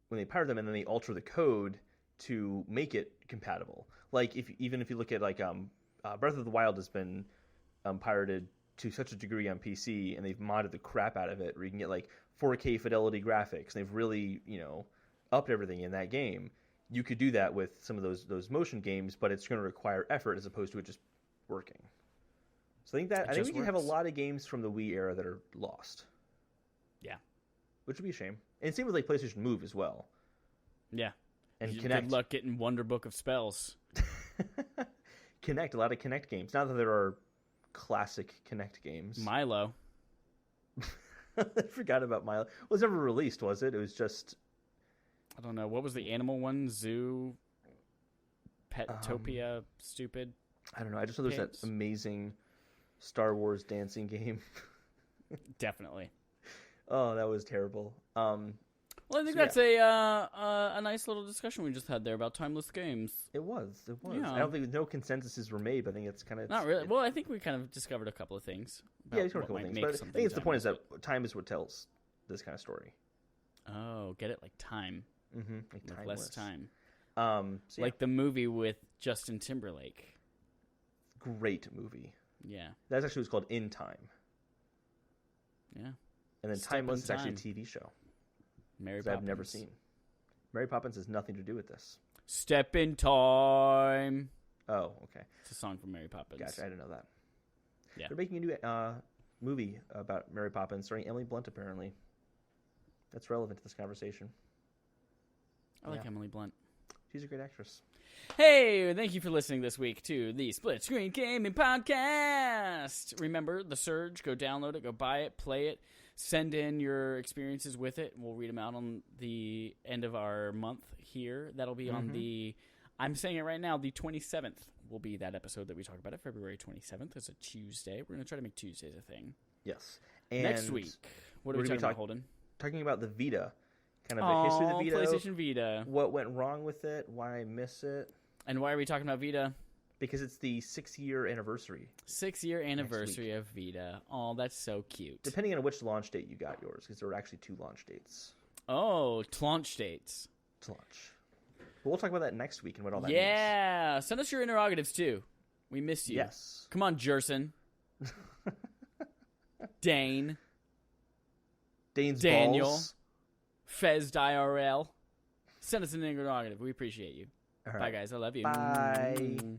when they pirate them and then they alter the code to make it compatible. Like even if you look at like Breath of the Wild has been pirated to such a degree on PC, and they've modded the crap out of it, where you can get like 4K fidelity graphics. And they've really upped everything in that game. You could do that with some of those motion games, but it's going to require effort as opposed to it just working. So I think we can have a lot of games from the Wii era that are lost. Yeah, which would be a shame. And same with like PlayStation Move as well. Yeah, and Kinect. Good luck getting Wonder Book of Spells. Kinect, a lot of Kinect games. Not that there are classic Kinect games. Milo. I forgot about Milo. It was never released, was it? It was just... I don't know. What was the animal one? Zoo? Petopia? Stupid? I don't know. I just know there's that amazing Star Wars dancing game. Definitely. Oh, that was terrible. Well, I think that's a nice little discussion we just had there about timeless games. It was. Yeah. I don't think no consensuses were made, but I think it's kind of... Not really. Well, I think we kind of discovered a couple of things. Yeah, we discovered a couple of things. But I think it's the point is that time is what tells this kind of story. Oh, get it? Like time. Mm-hmm. Like less time. Like the movie with Justin Timberlake. Great movie. Yeah. That's actually what's called In Time. Yeah. And then Timeless is actually a TV show. Mary Poppins. I've never seen. Mary Poppins has nothing to do with this. Step in Time. Oh, okay. It's a song from Mary Poppins. Gotcha, I didn't know that. Yeah. They're making a new movie about Mary Poppins starring Emily Blunt, apparently. That's relevant to this conversation. I like Emily Blunt. She's a great actress. Hey, thank you for listening this week to the Split Screen Gaming Podcast. Remember, The Surge. Go download it. Go buy it. Play it. Send in your experiences with it. We'll read them out on the end of our month here. That'll be on the I'm saying it right now. The 27th will be that episode that we talk about it. February 27th. It's a Tuesday. We're going to try to make Tuesdays a thing. Yes. And next week, what are we talking about, Holden? Talking about the Vita. Kind of the history of the Vita. PlayStation Vita. What went wrong with it. Why I miss it. And why are we talking about Vita? Because it's the 6-year anniversary. 6-year anniversary of Vita. Oh, that's so cute. Depending on which launch date you got yours, because there were actually 2 launch dates. Oh, launch dates. Launch. But we'll talk about that next week and what all that means. Yeah, send us your interrogatives too. We missed you. Yes. Come on, Jerson. Dane's Daniel. Balls. Fez IRL. Send us an interrogative. We appreciate you. All right. Bye, guys. I love you. Bye.